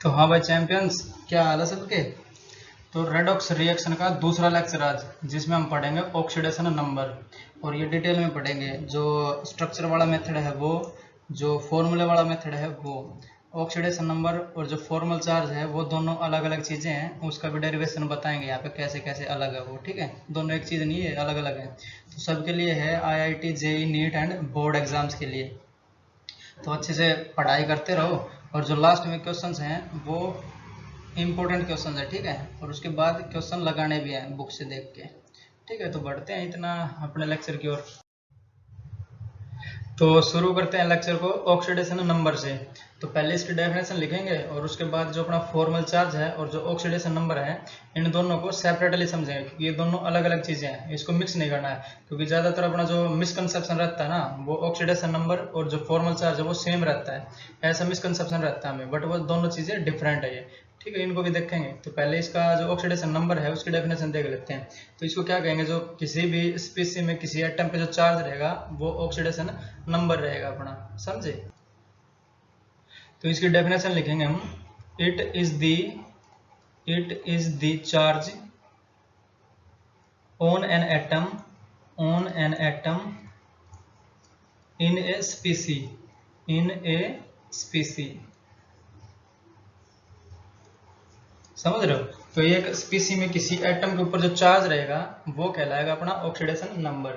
तो हाँ भाई चैंपियंस, क्या हाल है सबके। तो रेडॉक्स रिएक्शन का दूसरा लेक्चर आज, जिसमें हम पढ़ेंगे ऑक्सीडेशन नंबर। और ये डिटेल में पढ़ेंगे, जो स्ट्रक्चर वाला मेथड है वो, जो फॉर्मूले वाला मेथड है वो। ऑक्सीडेशन नंबर और जो फॉर्मल चार्ज है वो दोनों अलग अलग चीज़ें हैं, उसका भी डेरिवेशन बताएंगे यहाँ पे कैसे कैसे अलग है वो। ठीक है, दोनों एक चीज़ नहीं है, अलग अलग है। तो सबके लिए है, IIT JEE NEET and board exams के लिए। तो अच्छे से पढ़ाई करते रहो, और जो लास्ट में क्वेश्चंस हैं वो इम्पोर्टेंट क्वेश्चन है। ठीक है, और उसके बाद क्वेश्चन लगाने भी हैं बुक से देख के। ठीक है, तो बढ़ते हैं इतना अपने लेक्चर की ओर। तो शुरू करते हैं लेक्चर को ऑक्सीडेशन नंबर से। तो पहले इसकी डेफिनेशन लिखेंगे, और उसके बाद जो अपना फॉर्मल चार्ज है और जो ऑक्सीडेशन नंबर है, इन दोनों को सेपरेटली समझेंगे, क्योंकि ये दोनों अलग अलग चीज़ें हैं, इसको मिक्स नहीं करना है। क्योंकि ज़्यादातर अपना जो मिसकंसेप्शन रहता है ना, वो ऑक्सीडेशन नंबर और जो फॉर्मल चार्ज है वो सेम रहता है, ऐसा मिसकंसेप्शन रहता है हमें, बट वो दोनों चीज़ें डिफरेंट है ये। ठीक है, इनको भी देखेंगे। तो पहले इसका जो ऑक्सीडेशन नंबर है उसकी डेफिनेशन देख लेते हैं। तो इसको क्या कहेंगे, जो किसी भी स्पीसी में किसी एटम पे जो चार्ज रहेगा वो ऑक्सीडेशन नंबर रहेगा अपना, समझे। तो इसकी डेफिनेशन लिखेंगे हम। It is the charge on an atom in a स्पीसी। समझ रहे हो। तो एक स्पीसी में किसी एटम के ऊपर जो चार्ज रहेगा वो कहलाएगा अपना ऑक्सीडेशन नंबर।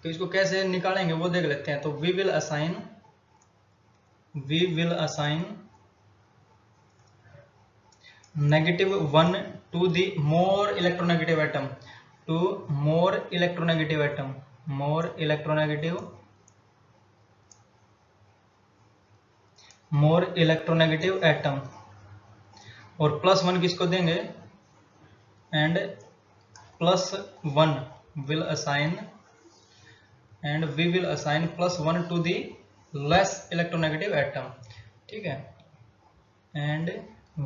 तो इसको कैसे निकालेंगे वो देख लेते हैं। तो we will assign -1 to the more electronegative atom, more electronegative atom, और +1 किसको देंगे, and +1 will assign, and we will assign +1 to the less electronegative atom. ठीक है, एंड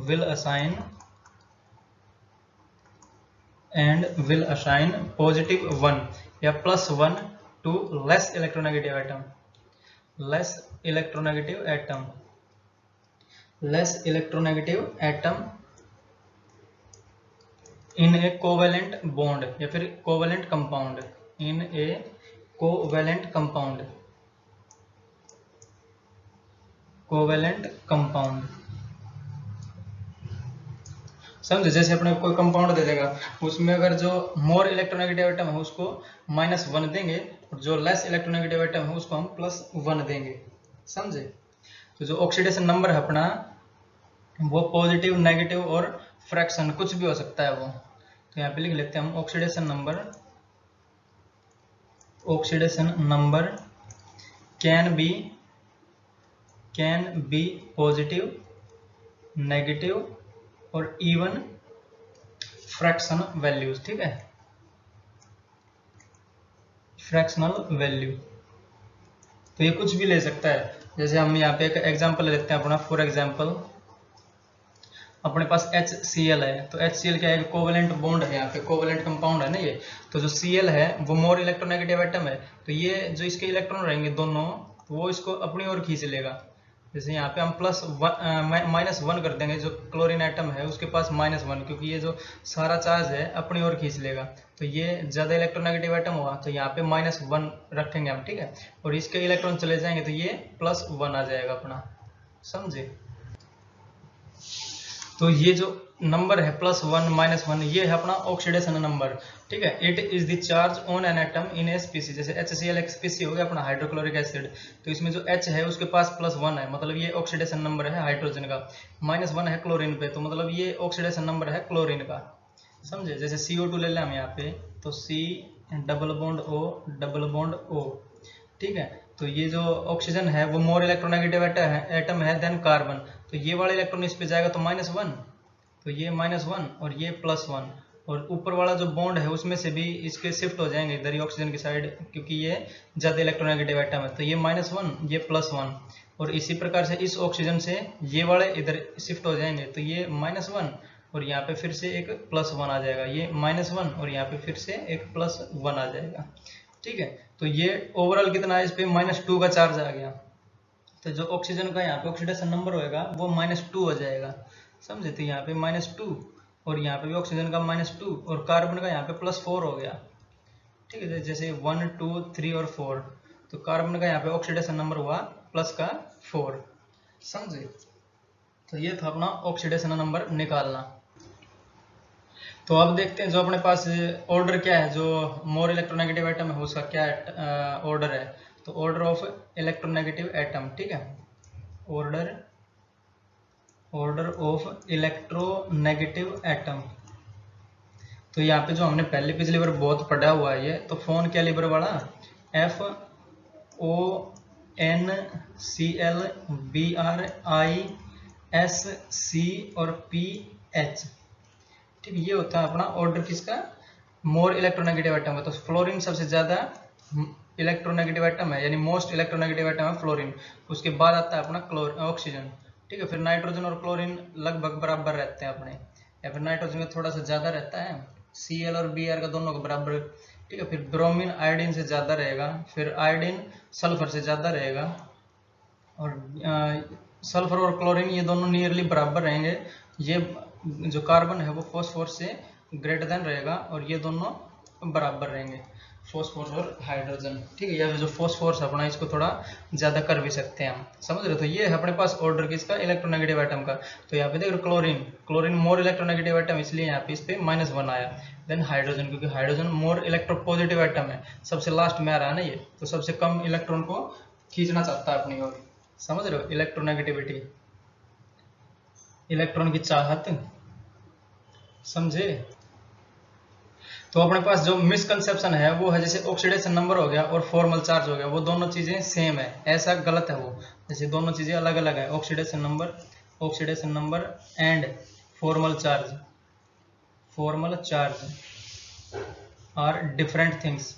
विल असाइन +1 या +1 to less electronegative atom, less electronegative atom in a covalent bond, या फिर covalent compound, in a covalent compound. समझे, जैसे अपने कोई compound दे देगा, उसमें अगर जो मोर इलेक्ट्रोनेगेटिव एटम है उसको -1 देंगे, और जो लेस इलेक्ट्रोनेगेटिव एटम है उसको हम +1 देंगे। समझे। तो जो ऑक्सीडेशन नंबर है अपना, वो पॉजिटिव, नेगेटिव और फ्रैक्शन कुछ भी हो सकता है वो। तो यहाँ पे लिख लेते हैं हम oxidation number can be positive, negative और इवन फ्रैक्शन वैल्यूज। ठीक है, फ्रैक्शनल वैल्यू। तो ये कुछ भी ले सकता है। जैसे हम यहाँ पे एक एग्जांपल लेते हैं अपना। फॉर एग्जांपल अपने पास HCl है, तो HCl क्या है, कोवेलेंट बॉन्ड है, यहाँ पे कोवेलेंट कंपाउंड है ना ये। तो जो Cl है वो मोर इलेक्ट्रोनेगेटिव एटम है, तो ये जो इसके इलेक्ट्रॉन रहेंगे दोनों, तो वो इसको अपनी ओर खींच लेगा। जैसे यहाँ पे हम -1 कर देंगे, जो क्लोरीन एटम है उसके पास -1, क्योंकि ये जो सारा चार्ज है अपनी ओर खींच लेगा। तो ये ज्यादा इलेक्ट्रोनेगेटिव एटम हुआ, तो यहाँ पे -1 रखेंगे हम। ठीक है, और इसके इलेक्ट्रॉन चले जाएंगे तो ये +1 आ जाएगा अपना। समझे। तो ये जो नंबर है +1 -1, ये है अपना ऑक्सीडेशन नंबर। ठीक है, it is the charge on an atom in a स्पीसी। जैसे HCl एक स्पीसी हो गया अपना, हाइड्रोक्लोरिक एसिड। तो इसमें जो H है उसके पास +1 है, मतलब ये ऑक्सीडेशन नंबर है हाइड्रोजन का। -1 है क्लोरीन पे, तो मतलब ये ऑक्सीडेशन नंबर है क्लोरीन का। समझे। जैसे CO2 ले लें हम यहाँ पे, तो C डबल बॉन्ड O। ठीक है, तो ये जो ऑक्सीजन है वो मोर इलेक्ट्रोनेगेटिव एटम है देन कार्बन। तो ये वाला इलेक्ट्रॉन इस पे जाएगा तो -1, तो ये -1 और ये +1, और ऊपर वाला जो बॉन्ड है उसमें से भी इसके शिफ्ट हो जाएंगे इधर ही ऑक्सीजन की साइड, क्योंकि ये ज्यादा इलेक्ट्रोनेगेटिव एटम है। तो ये -1, ये +1, और इसी प्रकार से इस ऑक्सीजन से ये वाले इधर शिफ्ट हो जाएंगे, तो ये -1 और यहाँ पे फिर से एक +1 आ जाएगा, ये -1 और यहाँ पे फिर से एक +1 आ जाएगा। ठीक है, तो ये ओवरऑल कितना है, इस पे -2 का चार्ज आ गया। तो जो ऑक्सीजन का यहाँ पे ऑक्सीडेशन नंबर होएगा वो -2 हो जाएगा। समझे। तो यहाँ पे -2 और यहाँ पे भी ऑक्सीजन का -2 और कार्बन का यहाँ पे +4 हो गया। ठीक है, जैसे 1 2 3 और 4, तो कार्बन का यहाँ पे ऑक्सीडेशन नंबर हुआ +4। समझे। तो ये था अपना ऑक्सीडेशन नंबर निकालना। तो अब देखते हैं जो अपने पास ऑर्डर क्या है, जो मोर इलेक्ट्रोनेगेटिव एटम है उसका क्या ऑर्डर है। तो ऑर्डर ऑफ इलेक्ट्रोनेगेटिव एटम, ठीक है, ऑर्डर ऑफ इलेक्ट्रोनेगेटिव एटम। तो यहाँ पे जो हमने पहले पिछली बार बहुत पढ़ा हुआ है ये, तो फोन कैलिबर वाला FONClBrISC और PH। ठीक, ये होता है अपना ऑर्डर किसका, मोर इलेक्ट्रोनेगेटिव एटम है। तो फ्लोरीन सबसे ज्यादा इलेक्ट्रोनेगेटिव एटम है, यानी मोस्ट इलेक्ट्रोनेगेटिव एटम है फ्लोरीन। उसके बाद आता है अपना ऑक्सीजन। ठीक है, फिर नाइट्रोजन और क्लोरीन लगभग बराबर रहते हैं अपने, या फिर नाइट्रोजन का थोड़ा सा ज्यादा रहता है, Cl और Br का दोनों का बराबर। ठीक है, फिर ब्रोमीन आयोडीन से ज्यादा रहेगा, फिर आयोडीन सल्फर से ज्यादा रहेगा, और सल्फर और क्लोरीन ये दोनों नियरली बराबर रहेंगे। ये जो कार्बन है वो फॉस्फोरस से ग्रेटर देन रहेगा, और ये दोनों बराबर रहेंगे, फॉस्फोरस और हाइड्रोजन। ठीक है, या फिर जो फॉस्फोरस अपना इसको थोड़ा ज्यादा कर भी सकते हैं हम, समझ रहे हो। तो ये है अपने पास ऑर्डर किसका, इलेक्ट्रोनेगेटिव एटम का। तो यहाँ पे देखो क्लोरीन मोर इलेक्ट्रोनेगेटिव एटम, इसलिए यहाँ पे इस पे -1 आया। देन हाइड्रोजन, क्योंकि हाइड्रोजन मोर इलेक्ट्रोपॉजिटिव एटम है, सबसे लास्ट में आ रहा है ना ये, तो सबसे कम इलेक्ट्रॉन को खींचना चाहता है अपनी ओर, समझ रहे हो। इलेक्ट्रोनेगेटिविटी, इलेक्ट्रॉन की चाहत, समझे। तो अपने पास जो मिसकंसेप्शन है वो है, जैसे ऑक्सीडेशन नंबर हो गया और फॉर्मल चार्ज हो गया, वो दोनों चीजें सेम है, ऐसा गलत है वो। जैसे दोनों चीजें अलग अलग है, oxidation number and formal charge are different things.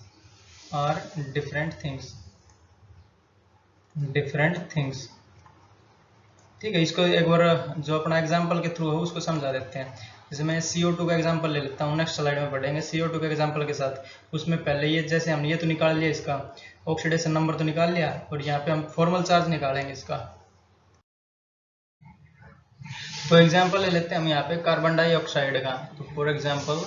ठीक है, इसको एक बार जो अपना एग्जाम्पल के थ्रू है उसको समझा देते हैं। जैसे मैं CO2 का एग्जाम्पल ले लेता हूँ, नेक्स्ट स्लाइड में पढ़ेंगे CO2 के एग्जाम्पल के साथ। उसमें पहले ये जैसे हमने ये तो निकाल लिया, इसका ऑक्सीडेशन नंबर तो निकाल लिया, और यहाँ पे हम फॉर्मल चार्ज निकालेंगे इसका। तो एग्जाम्पल ले लेते हैं हम यहाँ पे कार्बन डाइऑक्साइड का। तो फॉर एग्जाम्पल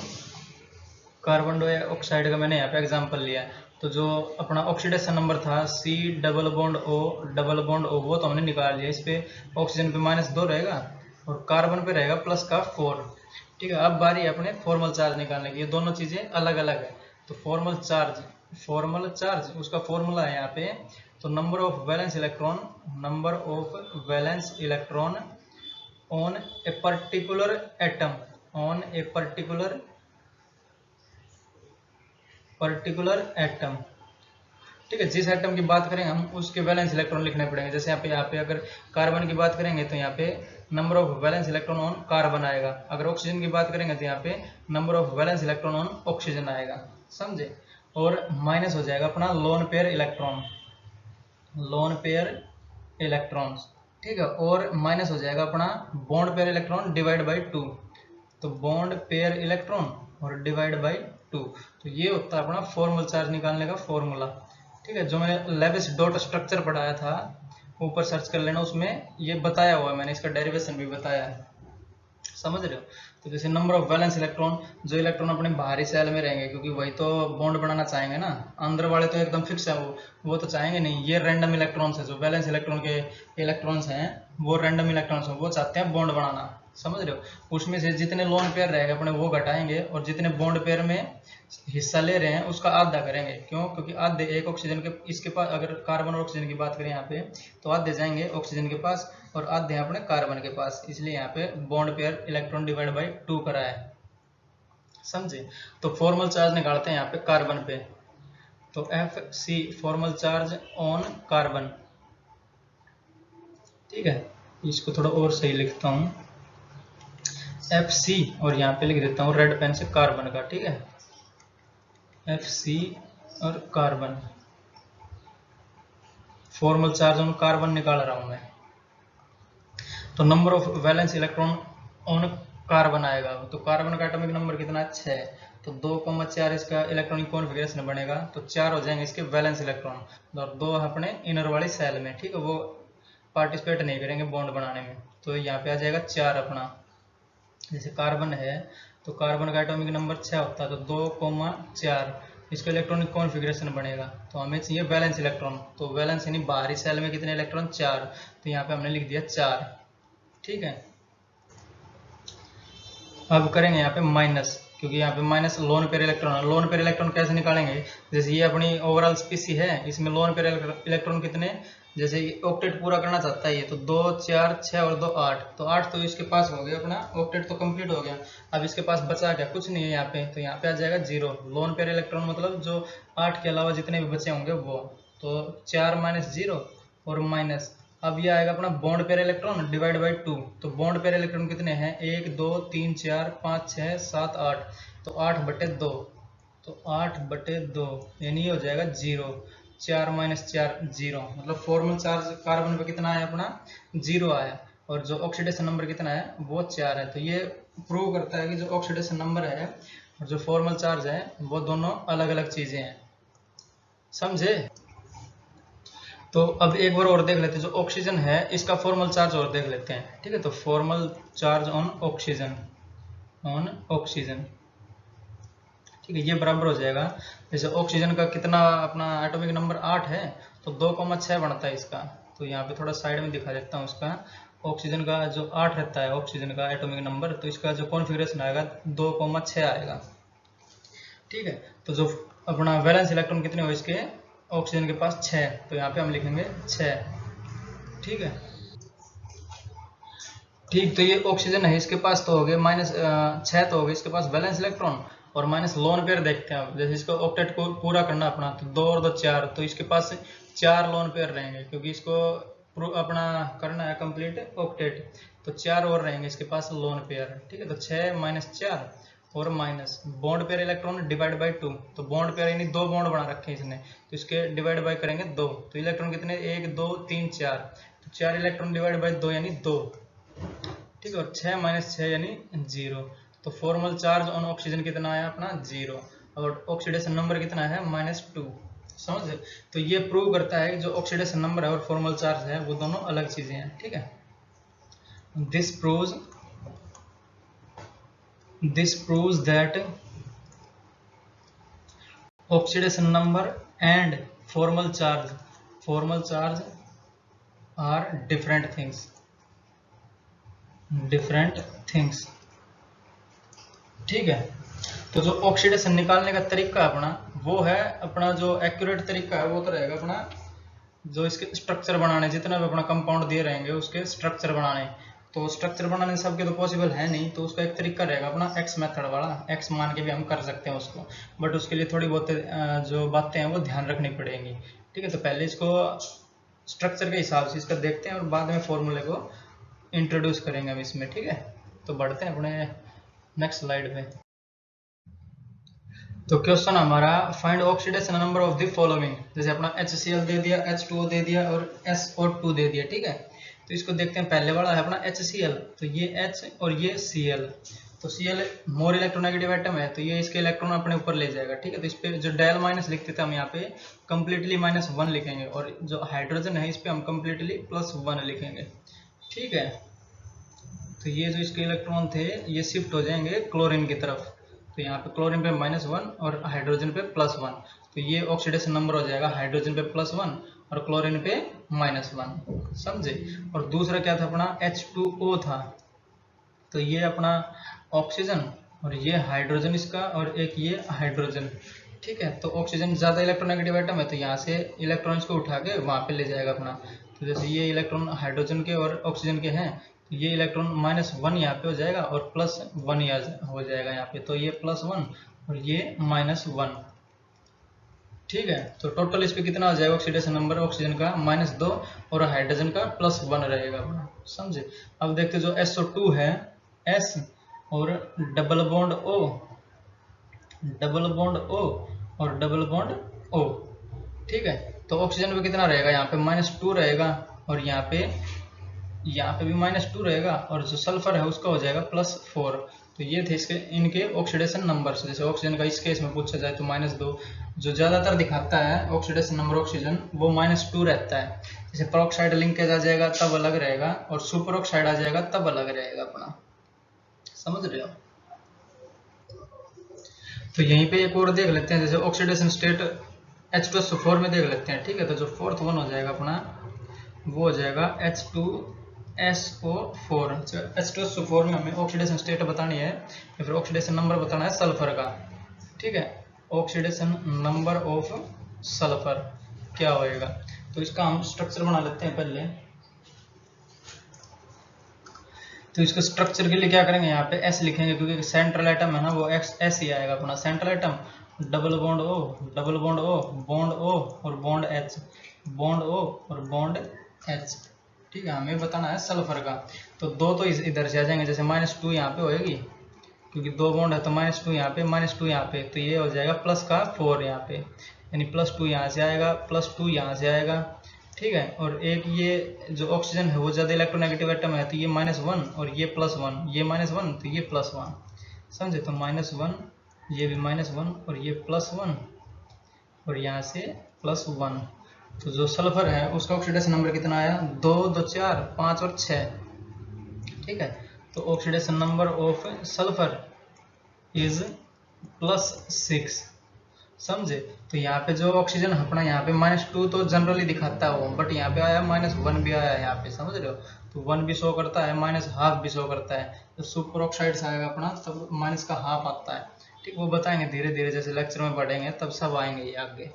कार्बन डाइऑक्साइड का मैंने यहाँ पे एग्जाम्पल लिया। तो जो अपना ऑक्सीडेशन नंबर था C डबल बॉन्ड O, वो तो हमने निकाल लिया। इस पे ऑक्सीजन पे -2 रहेगा और कार्बन पे रहेगा +4। ठीक है, अब बारी है अपने फॉर्मल चार्ज निकालने की। ये दोनों चीजें अलग अलग है। तो फॉर्मल चार्ज उसका फॉर्मूला है यहाँ पे। तो number of valence electron on a particular atom, ठीक है, जिस एटम की बात करेंगे हम उसके वैलेंस इलेक्ट्रॉन लिखने पड़ेंगे। जैसे यहाँ पे अगर कार्बन की बात करेंगे तो यहाँ पे number of valence electron on carbon आएगा। अगर ऑक्सीजन की बात करेंगे तो यहाँ पे number of valence electron on oxygen आएगा, समझे। और माइनस हो जाएगा अपना लोन पेयर इलेक्ट्रॉन्स, ठीक है। और माइनस हो जाएगा अपना bond pair electron divide by 2। तो बॉन्ड पेयर इलेक्ट्रॉन और डिवाइड बाई 2। तो ये होता है अपना फॉर्मल चार्ज निकालने का फॉर्मूला। ठीक है, जो मैंने लेविस डॉट स्ट्रक्चर पढ़ाया था, ऊपर सर्च कर लेना, उसमें ये बताया हुआ है मैंने, इसका डेरिवेशन भी बताया है, समझ रहे हो। तो जैसे नंबर ऑफ वैलेंस इलेक्ट्रॉन, जो इलेक्ट्रॉन अपने बाहरी सेल में रहेंगे, क्योंकि वही तो बॉन्ड बनाना चाहेंगे ना, अंदर वाले तो एकदम फिक्स है, वो तो चाहेंगे नहीं। ये रैंडम इलेक्ट्रॉन्स है, जो वैलेंस इलेक्ट्रॉन के इलेक्ट्रॉन्स हैं वो रैंडम इलेक्ट्रॉन्स हैं, वो चाहते हैं बॉन्ड बनाना, समझ रहे हो। उसमें से जितने लोन पेयर रहेगा अपने वो घटाएंगे, और जितने बॉन्ड पेयर में हिस्सा ले रहे हैं उसका आधा करेंगे। क्यों? क्योंकि आधे एक ऑक्सीजन के, इसके पास अगर कार्बन और ऑक्सीजन की बात करें यहाँ पे, तो आधे जाएंगे ऑक्सीजन के पास और आधे हैं अपने कार्बन के पास, इसलिए यहाँ पे bond pair electron divide by 2 करा है, समझे। तो फॉर्मल चार्ज निकालते हैं यहाँ पे कार्बन पे। तो FC formal charge on carbon, ठीक है। इसको थोड़ा और सही लिखता हूँ, FC, और यहाँ पे लिख देता हूँ रेड पेन से कार्बन का, ठीक है। FC और carbon, formal charge on carbon निकाल रहा हूं मैं। तो number of valence electron on carbon आएगा। तो कार्बन का एटॉमिक नंबर कितना, 6। तो 2,4 इसका इलेक्ट्रॉनिक कॉन्फ़िगरेशन बनेगा। तो 4 हो जाएंगे इसके वैलेंस इलेक्ट्रॉन, और 2 अपने इनर वाली सेल में, ठीक है, वो पार्टिसिपेट नहीं करेंगे बॉन्ड बनाने में। तो यहाँ पे आ जाएगा 4 अपना, जैसे कार्बन है तो कार्बन का एटॉमिक नंबर 6 होता है, तो 2,4 इसका इलेक्ट्रॉनिक कॉन्फ़िगरेशन बनेगा। तो हमें चाहिए वैलेंस इलेक्ट्रॉन, तो वैलेंस यानी बाहरी सेल में कितने इलेक्ट्रॉन, 4, तो यहाँ पे हमने लिख दिया 4। ठीक है, अब करेंगे यहाँ पे माइनस, क्योंकि यहाँ पे माइनस लोन पेयर इलेक्ट्रॉन है। लोन पेयर इलेक्ट्रॉन कैसे निकालेंगे, जैसे ये अपनी ओवरऑल स्पीसी है, इसमें लोन पेयर इलेक्ट्रॉन कितने, जैसे ऑक्टेट पूरा करना चाहता है ये, तो 2 4 6 और 2 8, तो 8 तो इसके पास हो गया, अपना ऑक्टेट तो कंप्लीट हो गया। अब इसके पास बचा क्या, कुछ नहीं है यहाँ पे, तो यहाँ पे आ जाएगा 0। लोन पेयर इलेक्ट्रॉन मतलब जो 8 के अलावा जितने भी बचे होंगे वो, तो 4 - 0 और माइनस। अब ये आएगा अपना bond pair electron divide by 2, तो बॉन्ड पेयर इलेक्ट्रॉन कितने हैं, 1 2 3 4 5 6 7 8, तो 8/2, तो 8/2 यानी ये हो जाएगा 0। 4 - 4 0, मतलब फॉर्मल चार्ज कार्बन पे कितना है अपना, 0 आया, और जो ऑक्सीडेशन नंबर कितना है वो 4 है। तो ये प्रूव करता है कि जो ऑक्सीडेशन नंबर है और जो फॉर्मल चार्ज है वो दोनों अलग अलग चीजें हैं, समझे। तो अब एक बार और देख लेते हैं, जो ऑक्सीजन है इसका फॉर्मल चार्ज और देख लेते हैं। ठीक है, तो फॉर्मल चार्ज ऑन ऑक्सीजन, ठीक है, ये बराबर हो जाएगा, जैसे ऑक्सीजन का कितना अपना एटॉमिक नंबर 8 है, तो 2,6 बनता है इसका। तो यहाँ पे थोड़ा साइड में दिखा देता हूँ उसका, ऑक्सीजन का जो 8 रहता है ऑक्सीजन का एटॉमिक नंबर, तो इसका जो कॉन्फ़िगरेशन आएगा 2,6 आएगा। ठीक है, तो जो अपना वैलेंस इलेक्ट्रॉन कितने हो इसके, ऑक्सीजन के पास 6, तो यहाँ पे हम लिखेंगे 6। ठीक है, ठीक, तो ये ऑक्सीजन है, इसके पास तो हो गए -6, तो हो गए इसके पास वैलेंस इलेक्ट्रॉन, और माइनस लोन पेयर देखते हैं। अब जैसे इसको ऑक्टेट को पूरा करना अपना, तो 2 और 2 4, तो इसके पास 4 लोन पेयर रहेंगे, क्योंकि इसको अपना करना है कंप्लीट ऑक्टेट, तो 4 और रहेंगे इसके पास लोन पेयर। ठीक है, तो 6 - 4 और minus bond pair electron divide by 2, तो बॉन्ड पेयर यानी 2 बॉन्ड बना रखे हैं इसने, तो इसके डिवाइड बाई करेंगे 2, तो इलेक्ट्रॉन कितने 1 2 3 4, तो 4 इलेक्ट्रॉन डिवाइड बाई 2 यानी 2। ठीक है, और 6 - 6 यानी 0, तो फॉर्मल चार्ज ऑन ऑक्सीजन कितना है अपना 0, और ऑक्सीडेशन नंबर कितना है -2, समझ। तो ये प्रूव करता है कि जो ऑक्सीडेशन नंबर है और फॉर्मल चार्ज है वो दोनों अलग चीजें हैं। ठीक है, this proves that oxidation number and formal charge are different things. ठीक है, तो जो ऑक्सीडेशन निकालने का तरीका अपना वो है, अपना जो एक्यूरेट तरीका है वो तो रहेगा अपना जो इसके स्ट्रक्चर बनाने, जितना भी अपना कंपाउंड दिए रहेंगे उसके स्ट्रक्चर बनाने, तो स्ट्रक्चर बनाने सबके तो पॉसिबल है नहीं, तो उसका एक तरीका रहेगा अपना एक्स मेथड वाला, एक्स मान के भी हम कर सकते हैं उसको, बट उसके लिए थोड़ी बहुत जो बातें हैं वो ध्यान रखनी पड़ेंगी। ठीक है, तो पहले इसको स्ट्रक्चर के हिसाब से इसका देखते हैं और बाद में फॉर्मूले को इंट्रोड्यूस करेंगे हम इसमें। ठीक है, तो बढ़ते हैं अपने नेक्स्ट स्लाइड पे। तो क्वेश्चन हमारा find oxidation number of the following, जैसे अपना HCl दे दिया, H2O दे दिया और SO2 दे दिया। ठीक है, तो इसको देखते हैं, पहले वाला है अपना HCl, तो ये H और ये Cl, तो Cl मोर इलेक्ट्रोनेगेटिव एटम है, तो ये इसके इलेक्ट्रॉन अपने ऊपर ले जाएगा। ठीक है, तो इस पे जो डेल माइनस लिखते थे हम यहाँ पे कंप्लीटली -1 लिखेंगे, और जो हाइड्रोजन है इस पे हम कंप्लीटली +1 लिखेंगे। ठीक है, तो ये जो इसके इलेक्ट्रॉन थे ये शिफ्ट हो जाएंगे क्लोरीन की तरफ, तो यहाँ पे क्लोरीन पे -1 और हाइड्रोजन पे +1, तो ये ऑक्सीडेशन नंबर हो जाएगा हाइड्रोजन पे +1 और क्लोरीन पे -1, समझे। और दूसरा क्या था अपना H2O था, तो ये अपना ऑक्सीजन और ये हाइड्रोजन इसका, और एक ये हाइड्रोजन। ठीक है, तो ऑक्सीजन ज्यादा इलेक्ट्रोनेगेटिव एटम है, तो यहाँ से इलेक्ट्रॉन्स को उठा के वहां पे ले जाएगा अपना, तो जैसे ये इलेक्ट्रॉन हाइड्रोजन के और ऑक्सीजन के हैं, तो ये इलेक्ट्रॉन -1 यहाँ पे हो जाएगा और +1 हो जाएगा यहाँ पे, तो ये +1 और ये -1। ठीक है, तो टोटल इस पे कितना हो जाएगा ऑक्सीडेशन नंबर ऑक्सीजन का -2 और हाइड्रोजन का +1 रहेगा अपना, समझे। अब देखते जो SO2 है, S और डबल बॉन्ड O और डबल बॉन्ड O। ठीक है, तो ऑक्सीजन पे कितना रहेगा, यहाँ पे -2 रहेगा, और यहाँ पे भी -2 रहेगा, और जो सल्फर है उसका हो जाएगा +4। तो ये थे इसके इनके ऑक्सीडेशन नंबर्स। जैसे ऑक्सीजन का इस केस में पूछा जाए तो -2, जो ज्यादातर दिखाता है ऑक्सीडेशन नंबर ऑक्सीजन वो -2 रहता है। जैसे पेरोक्साइड लिंकेज आ जाएगा तब अलग रहेगा, और सुपर ऑक्साइड आ जाएगा तब अलग रहेगा अपना। समझ रहे हो। तो यहीं पे एक और देख लेते हैं, जैसे ऑक्सीडेशन स्टेट H2SO4 में देख लेते हैं। ठीक है, तो जो फोर्थ वन हो जाएगा अपना वो हो जाएगा H2SO4। H2SO4 में हमें ऑक्सीडेशन स्टेट बतानी है या फिर ऑक्सीडेशन नंबर बताना है सल्फर का। ठीक है, ऑक्सीडेशन नंबर ऑफ सल्फर क्या होएगा, तो इसका हम स्ट्रक्चर बना लेते हैं पहले। तो इसके स्ट्रक्चर के लिए क्या करेंगे, यहाँ पे S लिखेंगे क्योंकि सेंट्रल एटम है ना वो S ही आएगा अपना central atom. Double bond O, double bond O, bond O और बॉन्ड H, बॉन्ड O और बॉन्ड H। ठीक है, हमें बताना है सल्फर का। तो दो तो इधर से आ जाएंगे, जैसे -2 यहाँ पे होएगी क्योंकि दो बॉन्ड है, तो -2 यहाँ पे, -2 यहाँ पे, तो ये हो जाएगा प्लस का 4 यहाँ पे, यानी +2 यहाँ से आएगा, +2 यहाँ से आएगा। ठीक है, और एक ये जो ऑक्सीजन है वो ज़्यादा इलेक्ट्रोनेगेटिव एटम है, तो ये -1 और ये +1, ये -1 तो ये +1, समझे। तो -1, ये भी -1 और ये +1 और यहाँ से +1। तो जो सल्फर है उसका ऑक्सीडेशन नंबर कितना आया, 2, 2, 4, 5 और 6। ठीक है, तो oxidation number of sulphur is +6, समझे। तो यहाँ पे जो ऑक्सीजन अपना यहाँ पे -2 तो जनरली दिखाता है वो, बट यहाँ पे आया -1 भी आया यहाँ पे, समझ रहे हो। तो 1 भी शो करता है, -½ भी शो करता है। तो सुपर ऑक्साइड आएगा अपना तब माइनस का ½ आता है। ठीक, वो बताएंगे धीरे धीरे, जैसे लेक्चर में पढ़ेंगे तब सब आएंगे ये आगे।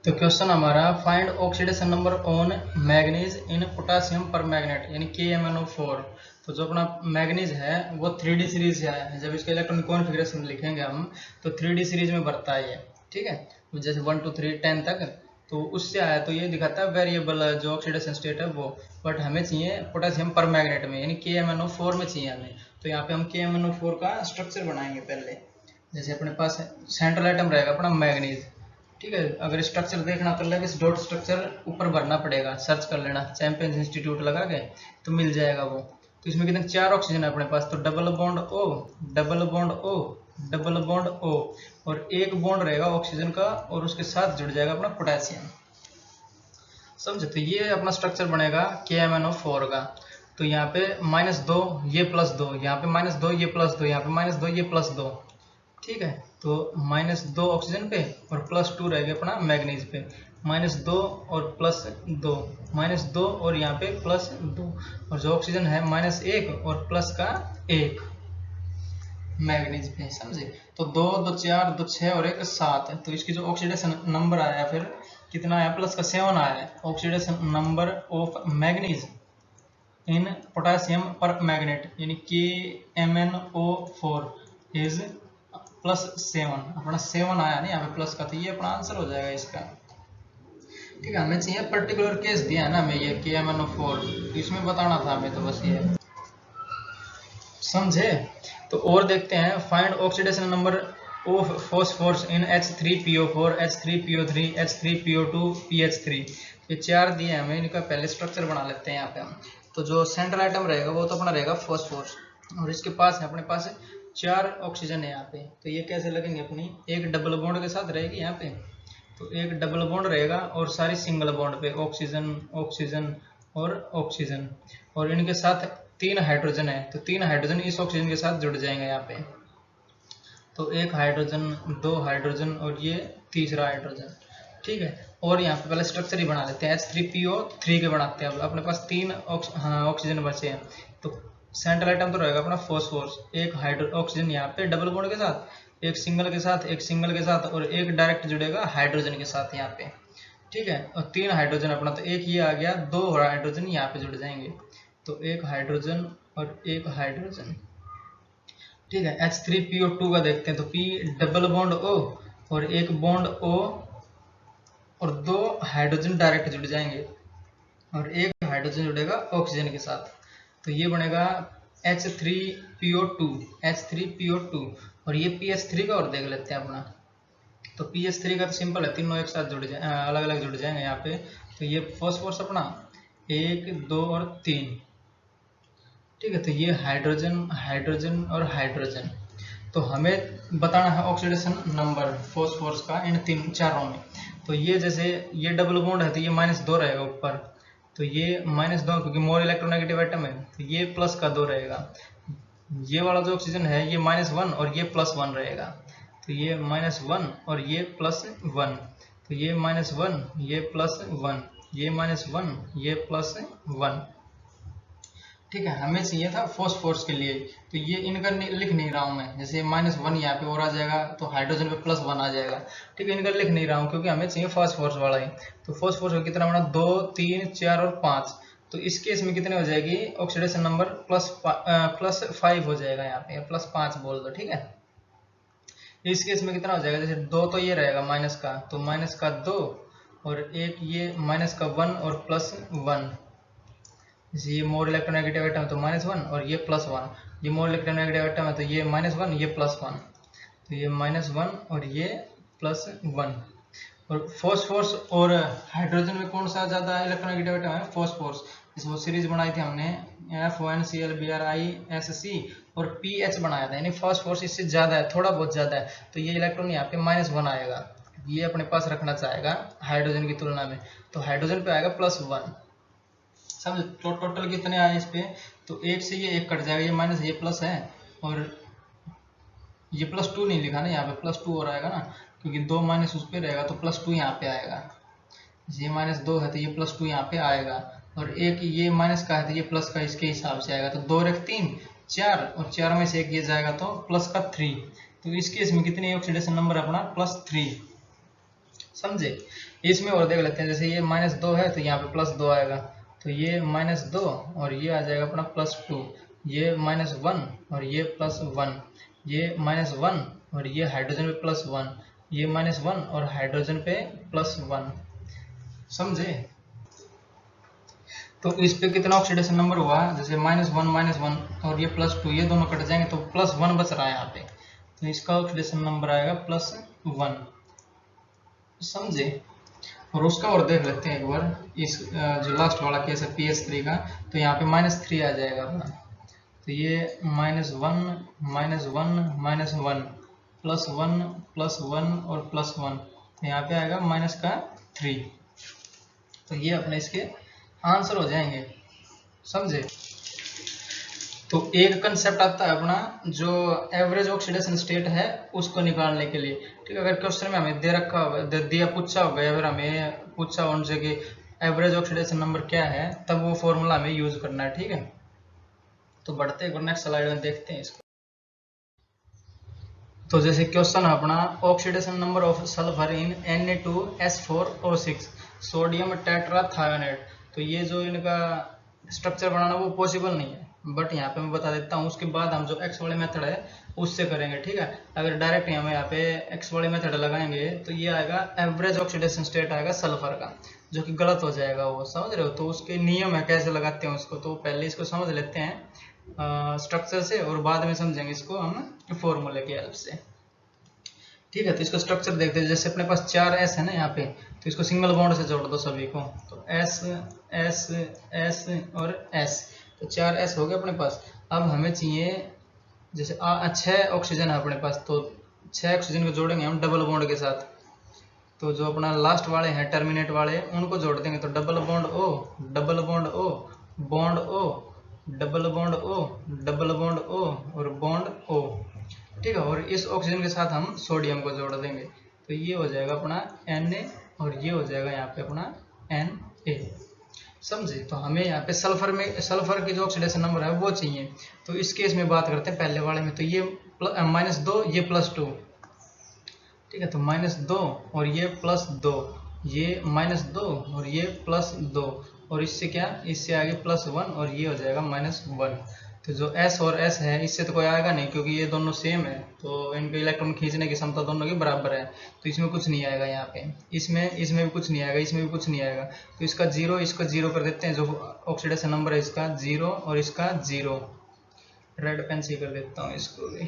तो क्वेश्चन हमारा, find oxidation number on manganese in potassium permanganate यानी KMnO4। तो जो अपना मैग्नीज है वो 3D सीरीज से आया है। जब इसका इलेक्ट्रॉनिक कॉन्फ़िगरेशन लिखेंगे हम तो 3D सीरीज में भरता है ये। ठीक है, जैसे 1 2 3 10 तक, तो उससे आया तो ये दिखाता है वेरिएबल जो ऑक्सीडेशन स्टेट है वो, बट हमें चाहिए पोटासियम परमैंगनेट में यानी KMnO4 में चाहिए हमें। तो यहाँ पे हम KMnO4 का स्ट्रक्चर बनाएंगे पहले। जैसे अपने पास सेंट्रल आइटम रहेगा अपना मैग्नीज। ठीक है, अगर स्ट्रक्चर देखना तो लगे इस डॉट स्ट्रक्चर ऊपर भरना पड़ेगा, सर्च कर लेना चैंपियंस इंस्टीट्यूट लगा के तो मिल जाएगा वो। तो इसमें कितने 4 ऑक्सीजन है अपने पास, तो double bond O, double bond O, double bond O और एक बॉन्ड रहेगा ऑक्सीजन का और उसके साथ जुड़ जाएगा अपना पोटेशियम, समझे। तो ये अपना स्ट्रक्चर बनेगा KMnO4 का। तो यहाँ पे -2 ये +2, यहाँ पे -2 ये +2, यहाँ पे -2 ये +2। ठीक है, तो -2 ऑक्सीजन पे और +2 रहेगा अपना मैग्नीज पे, -2 और +2, -2 और यहाँ पे +2 और जो ऑक्सीजन है -1 और +1 मैग्नीज पे, समझे। तो 2, 2, 4, 2, 6 और 1 7। तो इसकी जो ऑक्सीडेशन नंबर आया फिर कितना आया, +7 आया है। Oxidation number of manganese in potassium permanganate यानी KMnO4 इज +7, अपना 7 आया नहीं यहाँ पे प्लस का, तो ये अपना आंसर हो जाएगा इसका। ठीक है, हमें चाहिए पर्टिकुलर केस दिया है ना हमें ये KMnO4, तो इसमें बताना था हमें, तो बस ये समझे। तो और देखते हैं, find oxidation number of phosphorus in H3PO4, H3PO3, H3PO2, PH3। ये 4 दिए हैं हमें, इनका पहले स्ट्रक्चर बना लेते हैं यहाँ पे हम। तो जो सेंट्रल आइटम रहेगा वो तो अपना रहेगा फॉस्फोरस और इसके पास है अपने पास 4 ऑक्सीजन है यहाँ पे। तो ये कैसे लगेंगे अपनी, एक डबल बॉन्ड के साथ रहेगी यहाँ पे, तो एक डबल बॉन्ड रहेगा और सारी सिंगल बॉन्ड पे ऑक्सीजन ऑक्सीजन और ऑक्सीजन, और इनके साथ 3 हाइड्रोजन है, तो 3 हाइड्रोजन इस ऑक्सीजन के साथ जुड़ जाएंगे यहाँ पे। तो 1 हाइड्रोजन, 2 हाइड्रोजन और ये तीसरा हाइड्रोजन। ठीक है, और यहाँ पे पहले स्ट्रक्चर ही बना लेते हैं, H3PO3 के बनाते हैं। अपने पास 3 ऑक्सीजन बचे हैं, तो सेंट्रल आइटम तो रहेगा अपना फॉस्फोरस, एक ऑक्सीजन यहाँ पे डबल बॉन्ड के साथ, एक सिंगल के साथ, एक सिंगल के साथ और एक डायरेक्ट जुड़ेगा हाइड्रोजन के साथ यहाँ पे। ठीक है, और 3 हाइड्रोजन अपना, तो एक ये आ गया, 2 हाइड्रोजन यहाँ पे जुड़ जाएंगे, तो एक हाइड्रोजन और एक हाइड्रोजन। ठीक है, H3PO2 का देखते हैं, तो P डबल बॉन्ड O और एक बॉन्ड O और 2 हाइड्रोजन डायरेक्ट जुड़ जाएंगे और एक हाइड्रोजन जुड़ेगा ऑक्सीजन के साथ, तो ये बनेगा H3PO2, H3PO2 और ये PH3 का और देख लेते हैं अपना। तो PH3 का तो सिंपल है, तीनों एक साथ जुड़ जाए, अलग अलग जुड़ जाएंगे यहाँ पे। तो ये फॉस्फोरस अपना 1 2 और 3। ठीक है, तो ये हाइड्रोजन हाइड्रोजन और हाइड्रोजन। तो हमें बताना है ऑक्सीडेशन नंबर फॉस्फोरस का इन 3 चारों में। तो ये जैसे ये डबल बॉन्ड है तो ये -2 रहेगा ऊपर, तो ये -2 क्योंकि मोर इलेक्ट्रोनेगेटिव एटम है, तो ये प्लस का 2 रहेगा। ये वाला जो ऑक्सीजन है ये -1 और ये +1 रहेगा, तो ये -1 और ये +1, तो ये -1 ये +1, ये -1 ये +1। ठीक है, हमें चाहिए था फॉस्फोरस के लिए, तो ये इनका लिख नहीं रहा हूँ मैं, जैसे -1 यहाँ पे और आ जाएगा तो हाइड्रोजन पे +1 आ जाएगा। ठीक है, इनका लिख नहीं रहा हूँ क्योंकि हमें चाहिए फॉस्फोरस वाला ही। तो फॉस्फोरस का कितना बना, 2 3 4 और 5। तो इस केस में कितने हो जाएगी, ऑक्सीडेशन नंबर +5 हो जाएगा यहाँ पे, +5 बोल दो। ठीक है, इस केस में कितना हो जाएगा, जैसे 2 तो ये रहेगा माइनस का, तो -2 और एक ये -1 और +1। जैसे ये मोर इलेक्ट्रोनेगेटिव एटम है तो -1 और ये +1, ये मोर इलेक्ट्रोनेगेटिव एटम है तो ये -1 ये +1, तो ये -1 और ये +1। और फॉस्फोरस और हाइड्रोजन में कौन सा ज्यादा इलेक्ट्रोनेगेटिव एटम है, फॉस्फोरस। इस वो सीरीज बनाई थी हमने FONCl Br और PH बनाया था, यानी फॉस्फोरस इससे ज्यादा है, थोड़ा बहुत ज्यादा है, तो ये इलेक्ट्रॉन यहाँ पे -1 आएगा, ये अपने पास रखना चाहेगा हाइड्रोजन की तुलना में, तो हाइड्रोजन पे आएगा +1। समझ, तो टोटल कितने आए इस पे, तो 1 से ये 1 कट जाएगा, ये माइनस ये प्लस है, और ये +2 नहीं लिखा ना यहाँ पे, +2 और आएगा ना, क्योंकि 2 माइनस उस पे रहेगा तो +2 यहाँ पे आएगा। ये -2 है तो ये +2 यहाँ पे आएगा, और एक ये माइनस का है तो ये प्लस का इसके हिसाब से आएगा, तो 2 और 3 4, और 4 में से एक ये जाएगा तो +3। तो इस केस में कितने ऑक्सीडेशन नंबर अपना +3। समझे, इसमें और देख लेते हैं, जैसे ये -2 है तो यहाँ पे +2 आएगा, तो ये -2 और ये आ जाएगा अपना +2, ये -1 और ये +1, ये -1 और ये हाइड्रोजन पे +1, ये -1 और हाइड्रोजन पे +1। समझे, तो इस पे कितना ऑक्सीडेशन नंबर हुआ, जैसे -1 और ये +2, ये दोनों कट जाएंगे तो +1 बच रहा है यहाँ पे, तो इसका ऑक्सीडेशन नंबर आएगा +1। समझे, और उसका और देख लेते हैं एक बार, इस जो लास्ट वाला केस है PH3 का, तो यहाँ पे -3 आ जाएगा अपना, तो ये -1 +1 और +1, तो यहाँ पे आएगा -3। तो ये अपने इसके आंसर हो जाएंगे। समझे, तो एक कंसेप्ट आता है अपना जो एवरेज ऑक्सीडेशन स्टेट है उसको निकालने के लिए। ठीक है, अगर क्वेश्चन में हमें दे रखा होगा, दिया पूछा होगा, या फिर हमें पूछा हो उनसे कि एवरेज ऑक्सीडेशन नंबर क्या है, तब वो फॉर्मूला हमें यूज करना है। ठीक है, तो बढ़ते हैं नेक्स्ट स्लाइड में देखते हैं इसको। तो जैसे क्वेश्चन है अपना, oxidation number of sulphur in Na2S4O6 sodium tetrathionate. तो ये जो इनका स्ट्रक्चर बनाना वो पॉसिबल नहीं है, बट यहाँ पे मैं बता देता हूँ, उसके बाद हम जो एक्स वाले मेथड है उससे करेंगे। ठीक है, अगर डायरेक्ट हम यहाँ पे एक्स वाले मेथड लगाएंगे तो ये आएगा एवरेज ऑक्सीडेशन स्टेट आएगा सल्फर का, जो कि गलत हो जाएगा, वो समझ रहे हो। तो उसके नियम है कैसे लगाते हैं उसको, तो पहले इसको समझ लेते हैं स्ट्रक्चर से, और बाद में समझेंगे इसको हम फॉर्मूले की हेल्प से। ठीक है, तो इसका स्ट्रक्चर देखते हैं। जैसे अपने पास 4 S है ना यहाँ पे, तो इसको सिंगल बॉन्ड से जोड़ दो सभी को, तो S S S और S, तो 4 S हो गए अपने पास। अब हमें चाहिए, जैसे 6 ऑक्सीजन है अपने पास, तो 6 ऑक्सीजन को जोड़ेंगे हम डबल बॉन्ड के साथ। तो जो अपना लास्ट वाले हैं टर्मिनेट वाले, उनको जोड़ देंगे, तो double bond O double bond O bond O double bond O double bond O और बॉन्ड O। ठीक है, और इस ऑक्सीजन के साथ हम सोडियम को जोड़ देंगे, तो ये हो जाएगा अपना Na और ये हो जाएगा यहाँ पे अपना Na। समझे, तो हमें यहाँ पे सल्फर की जो ऑक्सीडेशन नंबर है वो चाहिए। तो इस केस में बात करते हैं पहले वाले में, तो ये -2 ये +2। ठीक है, तो -2 और ये +2, ये -2 और ये +2, और इससे क्या, इससे आगे +1 और ये हो जाएगा -1। तो जो S और S है इससे तो कोई आएगा नहीं, क्योंकि ये दोनों सेम है, तो इनके इलेक्ट्रॉन खींचने की क्षमता दोनों की बराबर है, तो इसमें कुछ नहीं आएगा यहाँ पे, इसमें भी कुछ नहीं आएगा, इसमें भी कुछ नहीं आएगा, तो इसका 0 इसका 0 कर देते हैं। जो ऑक्सीडेशन नंबर है इसका 0 और इसका 0, रेड पेन से कर देता हूँ इसको भी,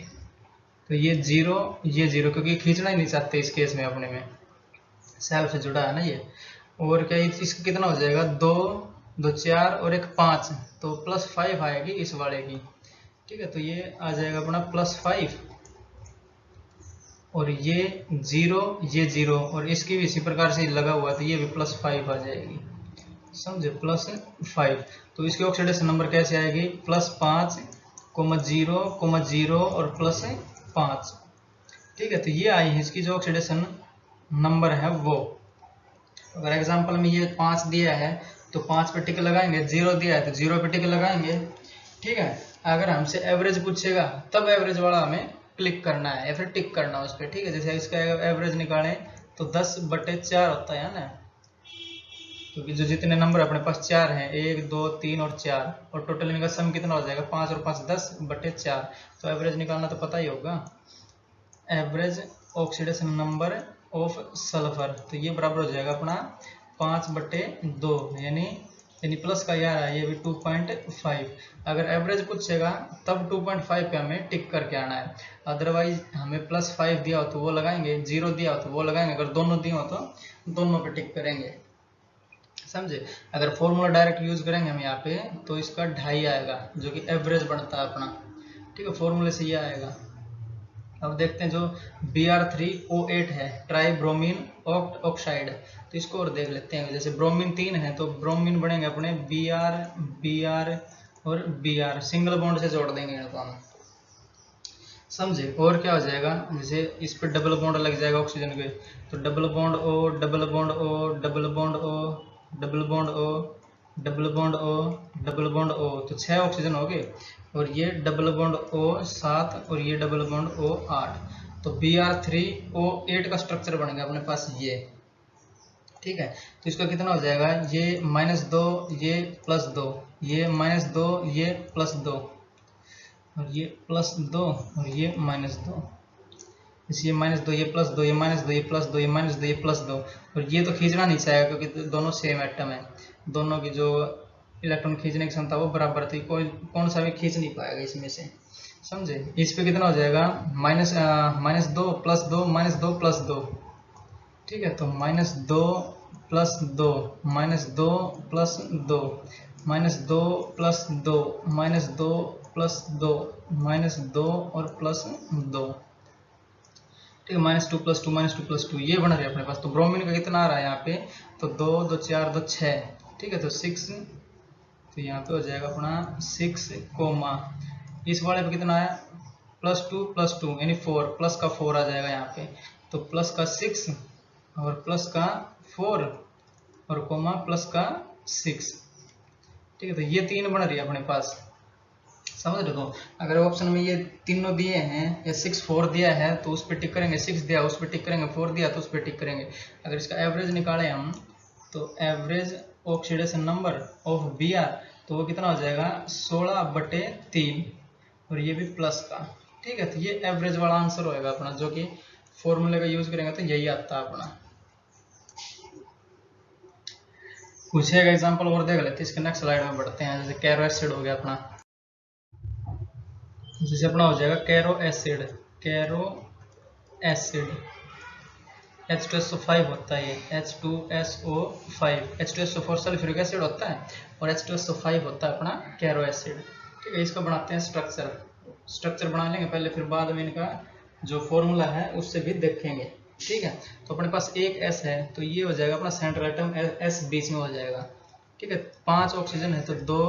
तो ये 0 ये 0, क्योंकि खींचना ही नहीं चाहते इस केस में, अपने में सेल से जुड़ा है ना ये। और क्या इसका कितना हो जाएगा, 2 2 4 और एक 5, तो +5 आएगी इस वाले की। ठीक है, तो ये आ जाएगा अपना +5, और ये 0 ये 0, और इसकी भी इसी प्रकार से लगा हुआ, तो ये भी +5 आ जाएगी। समझे, +5। तो इसकी ऑक्सीडेशन नंबर कैसे आएगी, +5, (0, 0 और +5। ठीक है, तो ये आई है इसकी जो ऑक्सीडेशन नंबर है वो। अगर एग्जांपल में ये 5 दिया है तो 5 पे टिक लगाएंगे, 0 दिया है तो 0 पे टिक लगाएंगे। ठीक है, अगर हमसे एवरेज पूछेगा तब एवरेज वाला हमें क्लिक करना है या फिर टिक करना है उस पर। ठीक है, जैसे इसका एवरेज निकालें तो 10/4 होता है ना, क्योंकि जो जितने नंबर अपने पास 4 हैं, 1, 2, 3 और 4, और टोटल इनका सम कितना हो जाएगा, 5 और 5 10/4। तो एवरेज निकालना तो पता ही होगा, average oxidation number of sulphur, तो ये बराबर हो जाएगा अपना 5/2, यानी प्लस का यार है, ये भी 2.5। अगर एवरेज पूछेगा तब 2.5 पे हमें टिक करके आना है, अदरवाइज हमें +5 दिया हो तो वो लगाएंगे, 0 दिया हो तो वो लगाएंगे, अगर दोनों दिए हो तो दोनों पे टिक करेंगे। समझे, अगर फॉर्मूला डायरेक्ट यूज करेंगे हम यहाँ पे तो इसका 2.5 आएगा जो कि एवरेज बनता है अपना। ठीक है, फॉर्मूले से ये आएगा। अब देखते हैं जो Br3O8 है, ट्राइब्रोमीन ऑक्साइड, तो इसको और देख लेते हैं। जैसे ब्रोमीन 3 है तो ब्रोमीन बनेंगे अपने Br और Br, सिंगल बॉन्ड से जोड़ देंगे इनको हम। समझे, और क्या हो जाएगा, जैसे इस पर डबल बॉन्ड लग जाएगा ऑक्सीजन के, तो double bond O, double bond O, double bond O, double bond O, double bond O, double bond O, तो 6 ऑक्सीजन हो गए। और ये डबल बॉन्ड O 7 और ये डबल बॉन्ड O 8, तो Br3O8 का स्ट्रक्चर बनेगा अपने पास ये। ठीक है, तो इसका कितना हो जाएगा, ये -2, ये +2, ये -2, ये +2, और ये +2 और ये -2, इसलिए -2, ये +2, ये -2, ये +2, ये -2, ये +2। और ये तो खींचना नहीं चाहेगा क्योंकि दोनों सेम एटम है, दोनों की जो इलेक्ट्रॉन खींचने की क्षमता वो बराबर थी, कोई कौन सा भी खींच नहीं पाएगा इसमें से। समझे, इस पे कितना हो जाएगा, -2 +2 -2 +2। ठीक है, तो -2 +2 -2 +2 -2 +2 -2 +2 -2 और +2। ठीक है, -2 +2 -2 +2 ये बना रहा है अपने पास। तो ब्रोमीन का कितना आ रहा है यहाँ पे, तो 2 2 4 2 6। ठीक है, तो 6, तो यहाँ पे हो जाएगा अपना 6, इस वाले पे कितना है, +2 +2 यानी 4, प्लस का 4 आ जाएगा यहाँ पे, तो प्लस का 6 और प्लस का 4 और कोमा प्लस का 6। ठीक है, तो ये 3 बन रही है अपने पास। समझ रहे हो, अगर ऑप्शन में ये तीनों दिए हैं या 6 4 दिया है तो उस पर टिक करेंगे, 6 दिया उस पर टिक करेंगे, 4 दिया तो उस पर टिक करेंगे। अगर इसका एवरेज निकालें हम तो average oxidation number of Br, तो वो कितना हो जाएगा, 16/3, और ये भी प्लस का। ठीक है, तो ये एवरेज वाला आंसर होएगा अपना, जो कि फॉर्मूले का यूज करेंगे तो यही आता है अपना। कुछ एक एग्जांपल और देख लेते हैं, इसके नेक्स्ट स्लाइड में बढ़ते हैं। जैसे कैरो एसिड हो गया अपना, जैसे अपना हो जाएगा Cairo acid, Cairo acid H2SO5 होता है, ये H2SO5, H2SO4 सल्फ्यूरिक एसिड होता है और H2SO5 होता है अपना कैरो एसिड। ठीक है, इसका बनाते हैं स्ट्रक्चर बना लेंगे पहले, फिर बाद में इनका जो फॉर्मूला है उससे भी देखेंगे। ठीक है, तो अपने पास एक S है तो ये हो जाएगा अपना सेंट्रल एटम, S बीच में हो जाएगा। ठीक है, 5 ऑक्सीजन है तो 2।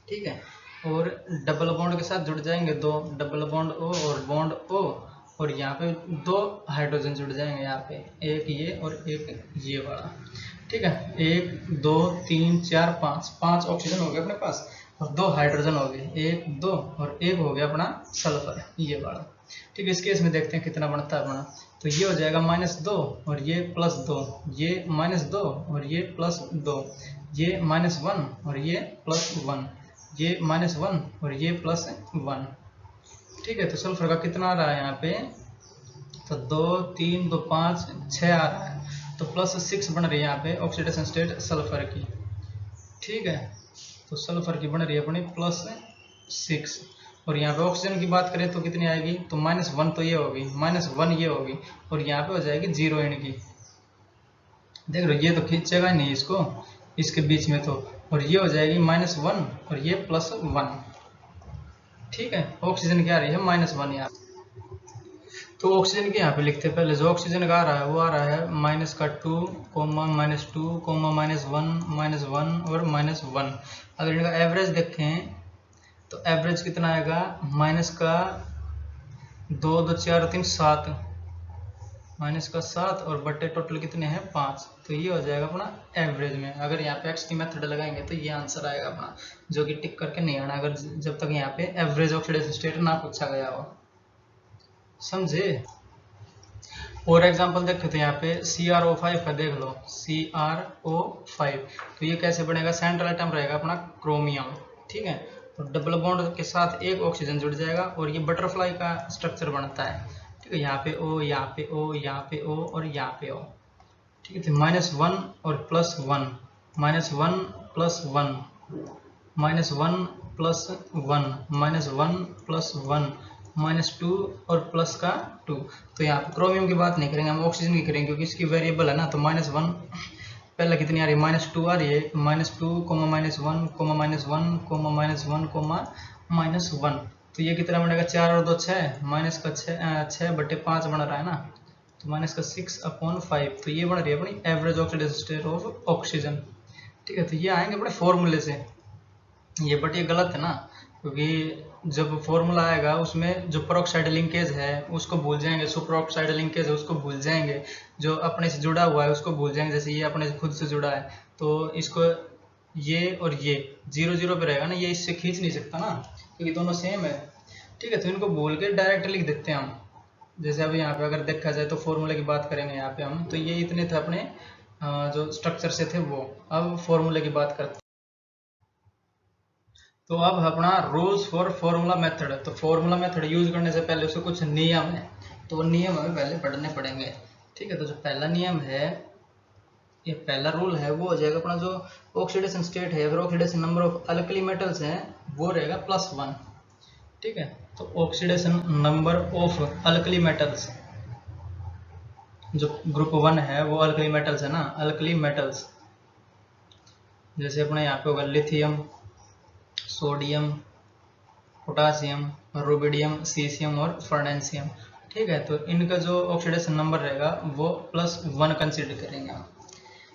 ठीक है, और डबल बॉन्ड के साथ जुड़ जाएंगे 2, डबल बॉन्ड O और बॉन्ड O, और यहाँ पे 2 हाइड्रोजन जुड़ जाएंगे, यहाँ पे एक ये और एक ये वाला। ठीक है, 1 2 3 4 5 ऑक्सीजन हो गए अपने पास और 2 हाइड्रोजन हो गए, 1 2 और 1 हो गया अपना सल्फर, ये वाला। ठीक है, इस केस में देखते हैं कितना बनता है अपना, तो ये हो जाएगा -2 और ये +2, ये -2 और ये +2, ये -1 और ये +1, ये -1 और ये +1। ठीक है, तो सल्फर का कितना आ रहा है यहाँ पे, तो 2 3 2 5 6 आ रहा है, तो +6 बन रही है यहाँ पे ऑक्सीडेशन स्टेट सल्फर की। ठीक है, तो सल्फर की बन रही है अपनी +6, और यहाँ पे ऑक्सीजन की बात करें तो कितनी आएगी, तो -1 तो ये होगी, -1 ये होगी, और यहाँ पे हो जाएगी 0 इनकी। देख लो, ये तो खींचेगा नहीं इसको, इसके बीच में तो, और ये हो जाएगी -1 और ये +1। ठीक है, ऑक्सीजन क्या आ रही है, -1 यहाँ। तो ऑक्सीजन के यहाँ पे लिखते हैं पहले, जो ऑक्सीजन का आ रहा है वो आ रहा है -2, -2, -1 और -1। अगर इनका एवरेज देखें तो एवरेज कितना आएगा, -2, 2, 4, 3, 7, -7 और बटे टोटल कितने हैं 5। तो ये हो जाएगा अपना एवरेज में। अगर यहाँ पे एक्स की मेथड लगाएंगे तो ये आंसर आएगा अपना, जो कि टिक करके नहीं आना अगर जब तक यहाँ पे एवरेज ऑक्सीडेशन स्टेट ना पूछा गया हो, समझे। और एग्जांपल देखते थे यहाँ पे CrO5 का देख लो, CrO5 तो ये कैसे बनेगा, सेंट्रल एटम रहेगा अपना क्रोमियम, ठीक है। तो डबल बॉन्ड के साथ एक ऑक्सीजन जुड़ जाएगा और ये बटरफ्लाई का स्ट्रक्चर बनता है, ठीक है। यहाँ पे O, यहाँ पे O, यहाँ पे O और यहाँ पे O, ठीक है। तो -1 और +1, -1 + 1, -1 + 1, -1 + 1, -2 और प्लस का 2। तो यहाँ पे क्रोमियम की बात नहीं करेंगे, हम ऑक्सीजन की करेंगे क्योंकि इसकी वेरिएबल है ना। तो -1 पहले कितनी आ रही है, -2 आ रही है, -2, -1, -1, तो ये कितना बनेगा, 4 और 2 6, -6 बटे 5 बन रहा है ना। तो -6/5, तो ये बन रही है अपनी average oxidation state of oxygen, ठीक है। तो ये आएंगे अपने फॉर्मूले से ये, बट ये गलत है ना, क्योंकि जब फॉर्मूला आएगा उसमें जो पेरोक्साइड लिंकेज है उसको भूल जाएंगे, सुपरऑक्साइड लिंकेज है उसको भूल जाएंगे, जो अपने से जुड़ा हुआ है उसको भूल जाएंगे। जैसे ये अपने से खुद से जुड़ा है तो इसको ये और ये 0 0 पे रहेगा ना, ये इससे खींच नहीं सकता ना क्योंकि दोनों सेम है, ठीक है। तो इनको भूल के डायरेक्ट लिख देते हैं हम। जैसे अभी यहाँ पे अगर देखा जाए तो फॉर्मूले की बात करेंगे यहाँ पे हम, तो ये इतने थे अपने जो स्ट्रक्चर से थे वो। अब फॉर्मूले की बात करते हैं। तो अब अपना रूल्स फॉर फॉर्मूला मेथड। तो फॉर्मूला मेथड यूज करने से पहले उसके कुछ नियम है, तो वो नियम हमें पहले पढ़ने पड़ेंगे, ठीक है। तो जो पहला नियम है, ये पहला रूल है, वो हो जाएगा अपना जो ऑक्सीडेशन स्टेट है, अगर oxidation number of alkali metals है वो रहेगा +1, ठीक है। तो oxidation number of alkali metals, जो ग्रुप 1 है वो अल्कली मेटल्स है ना, अल्कली मेटल्स जैसे अपने यहाँ पे होगा lithium, sodium, potassium, rubidium, caesium और फर्नेंसियम, ठीक है। तो इनका जो ऑक्सीडेशन नंबर रहेगा वो +1 कंसीडर करेंगे हम,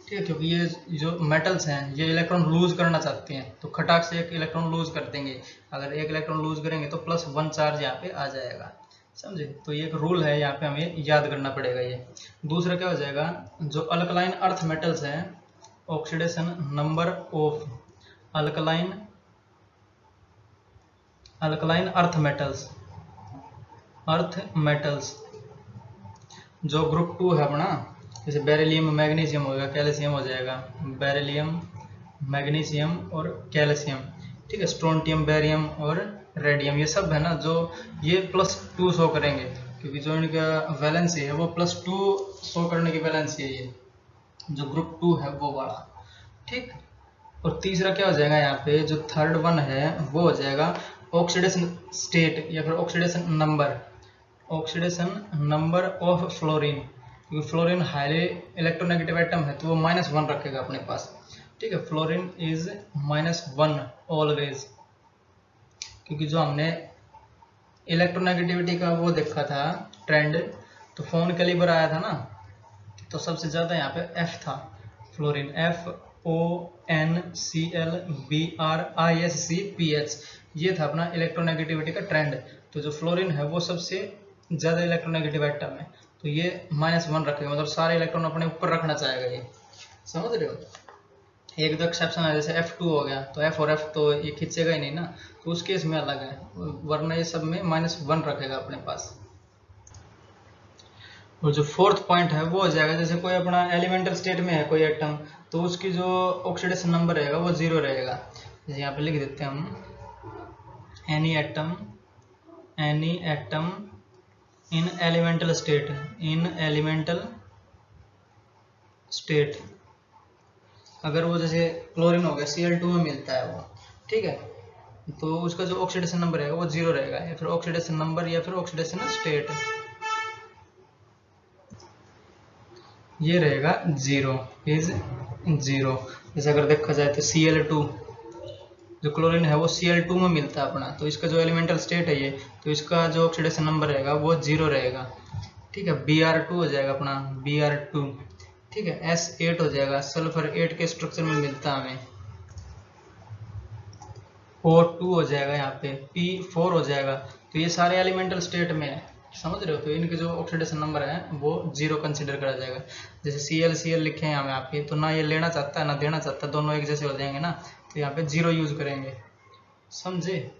ठीक है। क्योंकि ये जो मेटल्स हैं ये इलेक्ट्रॉन लूज करना चाहते हैं, तो खटाक से एक इलेक्ट्रॉन लूज कर देंगे। अगर एक इलेक्ट्रॉन लूज करेंगे तो +1 चार्ज यहाँ पे आ जाएगा, समझे। तो ये एक रूल है, यहाँ पे हमें याद करना पड़ेगा ये। दूसरा क्या हो जाएगा, जो अल्कलाइन अर्थ मेटल्स हैं, oxidation number of alkaline earth metals जो ग्रुप 2 है अपना, जैसे बेरिलियम, मैग्नीशियम होगा, कैल्शियम हो जाएगा, बेरिलियम, मैग्नीशियम और कैल्शियम, ठीक है। स्ट्रोंटियम, बेरियम और रेडियम, ये सब है ना जो ये +2 शो करेंगे, क्योंकि जो इनका वैलेंसी है वो +2 शो करने की वैलेंसी है ये, जो ग्रुप 2 है वो वाला, ठीक। और तीसरा क्या हो जाएगा, यहाँ पे जो थर्ड वन है वो हो जाएगा ऑक्सीडेशन स्टेट या फिर ऑक्सीडेशन नंबर ऑफ फ्लोरीन, क्योंकि फ्लोरीन हाईली इलेक्ट्रोनेगेटिव एटम है तो वो -1 रखेगा अपने पास, ठीक है। फ्लोरीन इज -1 ऑलवेज, क्योंकि जो हमने इलेक्ट्रोनेगेटिविटी का वो देखा था ट्रेंड, तो फोन कैलिबर आया था ना, तो सबसे ज्यादा यहाँ पे F था, फ्लोरीन, FONClBrISCPH, ये था अपना इलेक्ट्रोनेगेटिविटी का ट्रेंड। तो जो फ्लोरीन है वो सबसे ज्यादा इलेक्ट्रोनेगेटिव एटम है, तो ये -1 रखेगा, मतलब सारे इलेक्ट्रॉन अपने ऊपर रखना चाहेगा ये, समझ रहे हो। एक दो एक्सेप्शन है, जैसे F2 हो गया तो F और F तो ये खींचेगा ही नहीं ना, तो उस केस में अलग है, वरना ये सब में -1 रखेगा अपने पास। और जो फोर्थ पॉइंट है वो हो जाएगा, जैसे कोई अपना एलिमेंटल स्टेट में है कोई एटम, तो उसकी जो ऑक्सीडेशन नंबर रहेगा वो 0 रहेगा। जैसे यहाँ पे लिख देते हैं हम, any atom in elemental state, अगर वो जैसे क्लोरीन हो गया Cl2 में मिलता है वो, ठीक है, तो उसका जो ऑक्सीडेशन नंबर रहेगा वो 0 रहेगा, या फिर ऑक्सीडेशन नंबर या फिर ऑक्सीडेशन स्टेट ये रहेगा 0 इज 0। जैसे अगर देखा जाए तो Cl2 जो क्लोरीन है वो Cl2 में मिलता है अपना, तो इसका जो एलिमेंटल स्टेट है ये, तो इसका जो ऑक्सीडेशन नंबर रहेगा वो 0 रहेगा, ठीक है। Br2 हो जाएगा अपना Br2, ठीक है। S8 हो जाएगा, सल्फर 8 के स्ट्रक्चर में मिलता है हमें। O2 हो जाएगा, यहाँ पे P4 हो जाएगा। तो ये सारे एलिमेंटल स्टेट में है, समझ रहे हो। तो इनके जो ऑक्सीडेशन नंबर है वो 0 कंसिडर करा जाएगा। जैसे Cl लिखे हैं यहाँ पे आपके, तो ना ये लेना चाहता है ना देना चाहता है, दोनों एक जैसे हो जाएंगे ना, तो यहाँ पे 0 यूज करेंगे, समझे।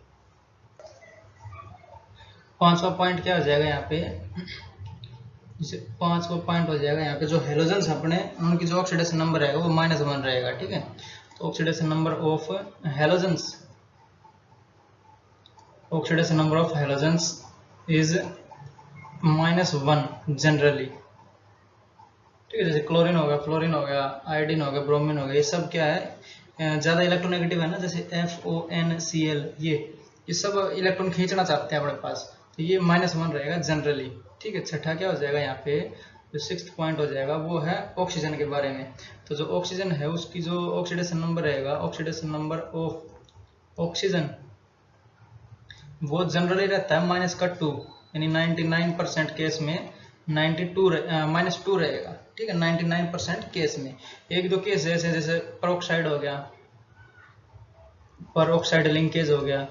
5वां पॉइंट क्या हो जाएगा यहाँ पे, जैसे 5वां पॉइंट हो जाएगा यहाँ पे, जो हेलोजन्स अपने उनकी जो ऑक्सीडेशन नंबर रहेगा वो -1 रहेगा, ठीक है। तो oxidation number of halogens, oxidation number of halogens is -1 generally, ठीक है। जैसे क्लोरीन हो गया, फ्लोरीन हो गया, आयोडीन हो गया, ब्रोमीन हो गया, ये सब क्या है, ज़्यादा इलेक्ट्रोनेगेटिव है ना, जैसे FONCl, ये सब इलेक्ट्रॉन खींचना चाहते हैं अपने पास, तो ये -1 रहेगा जनरली, ठीक है। छठा क्या हो जाएगा यहाँ पे, जो 6th पॉइंट हो जाएगा वो है ऑक्सीजन के बारे में। तो जो ऑक्सीजन है उसकी जो ऑक्सीडेशन नंबर रहेगा, ऑक्सीडेशन नंबर ऑफ ऑक्सीजन, वो जनरली रहता है -2, यानी 99% केस में -2 रहेगा, ठीक है। 99% केस में। एक दो केस ऐसे जैसे पेरोक्साइड हो गया, पेरोक्साइड लिंकेज हो गया,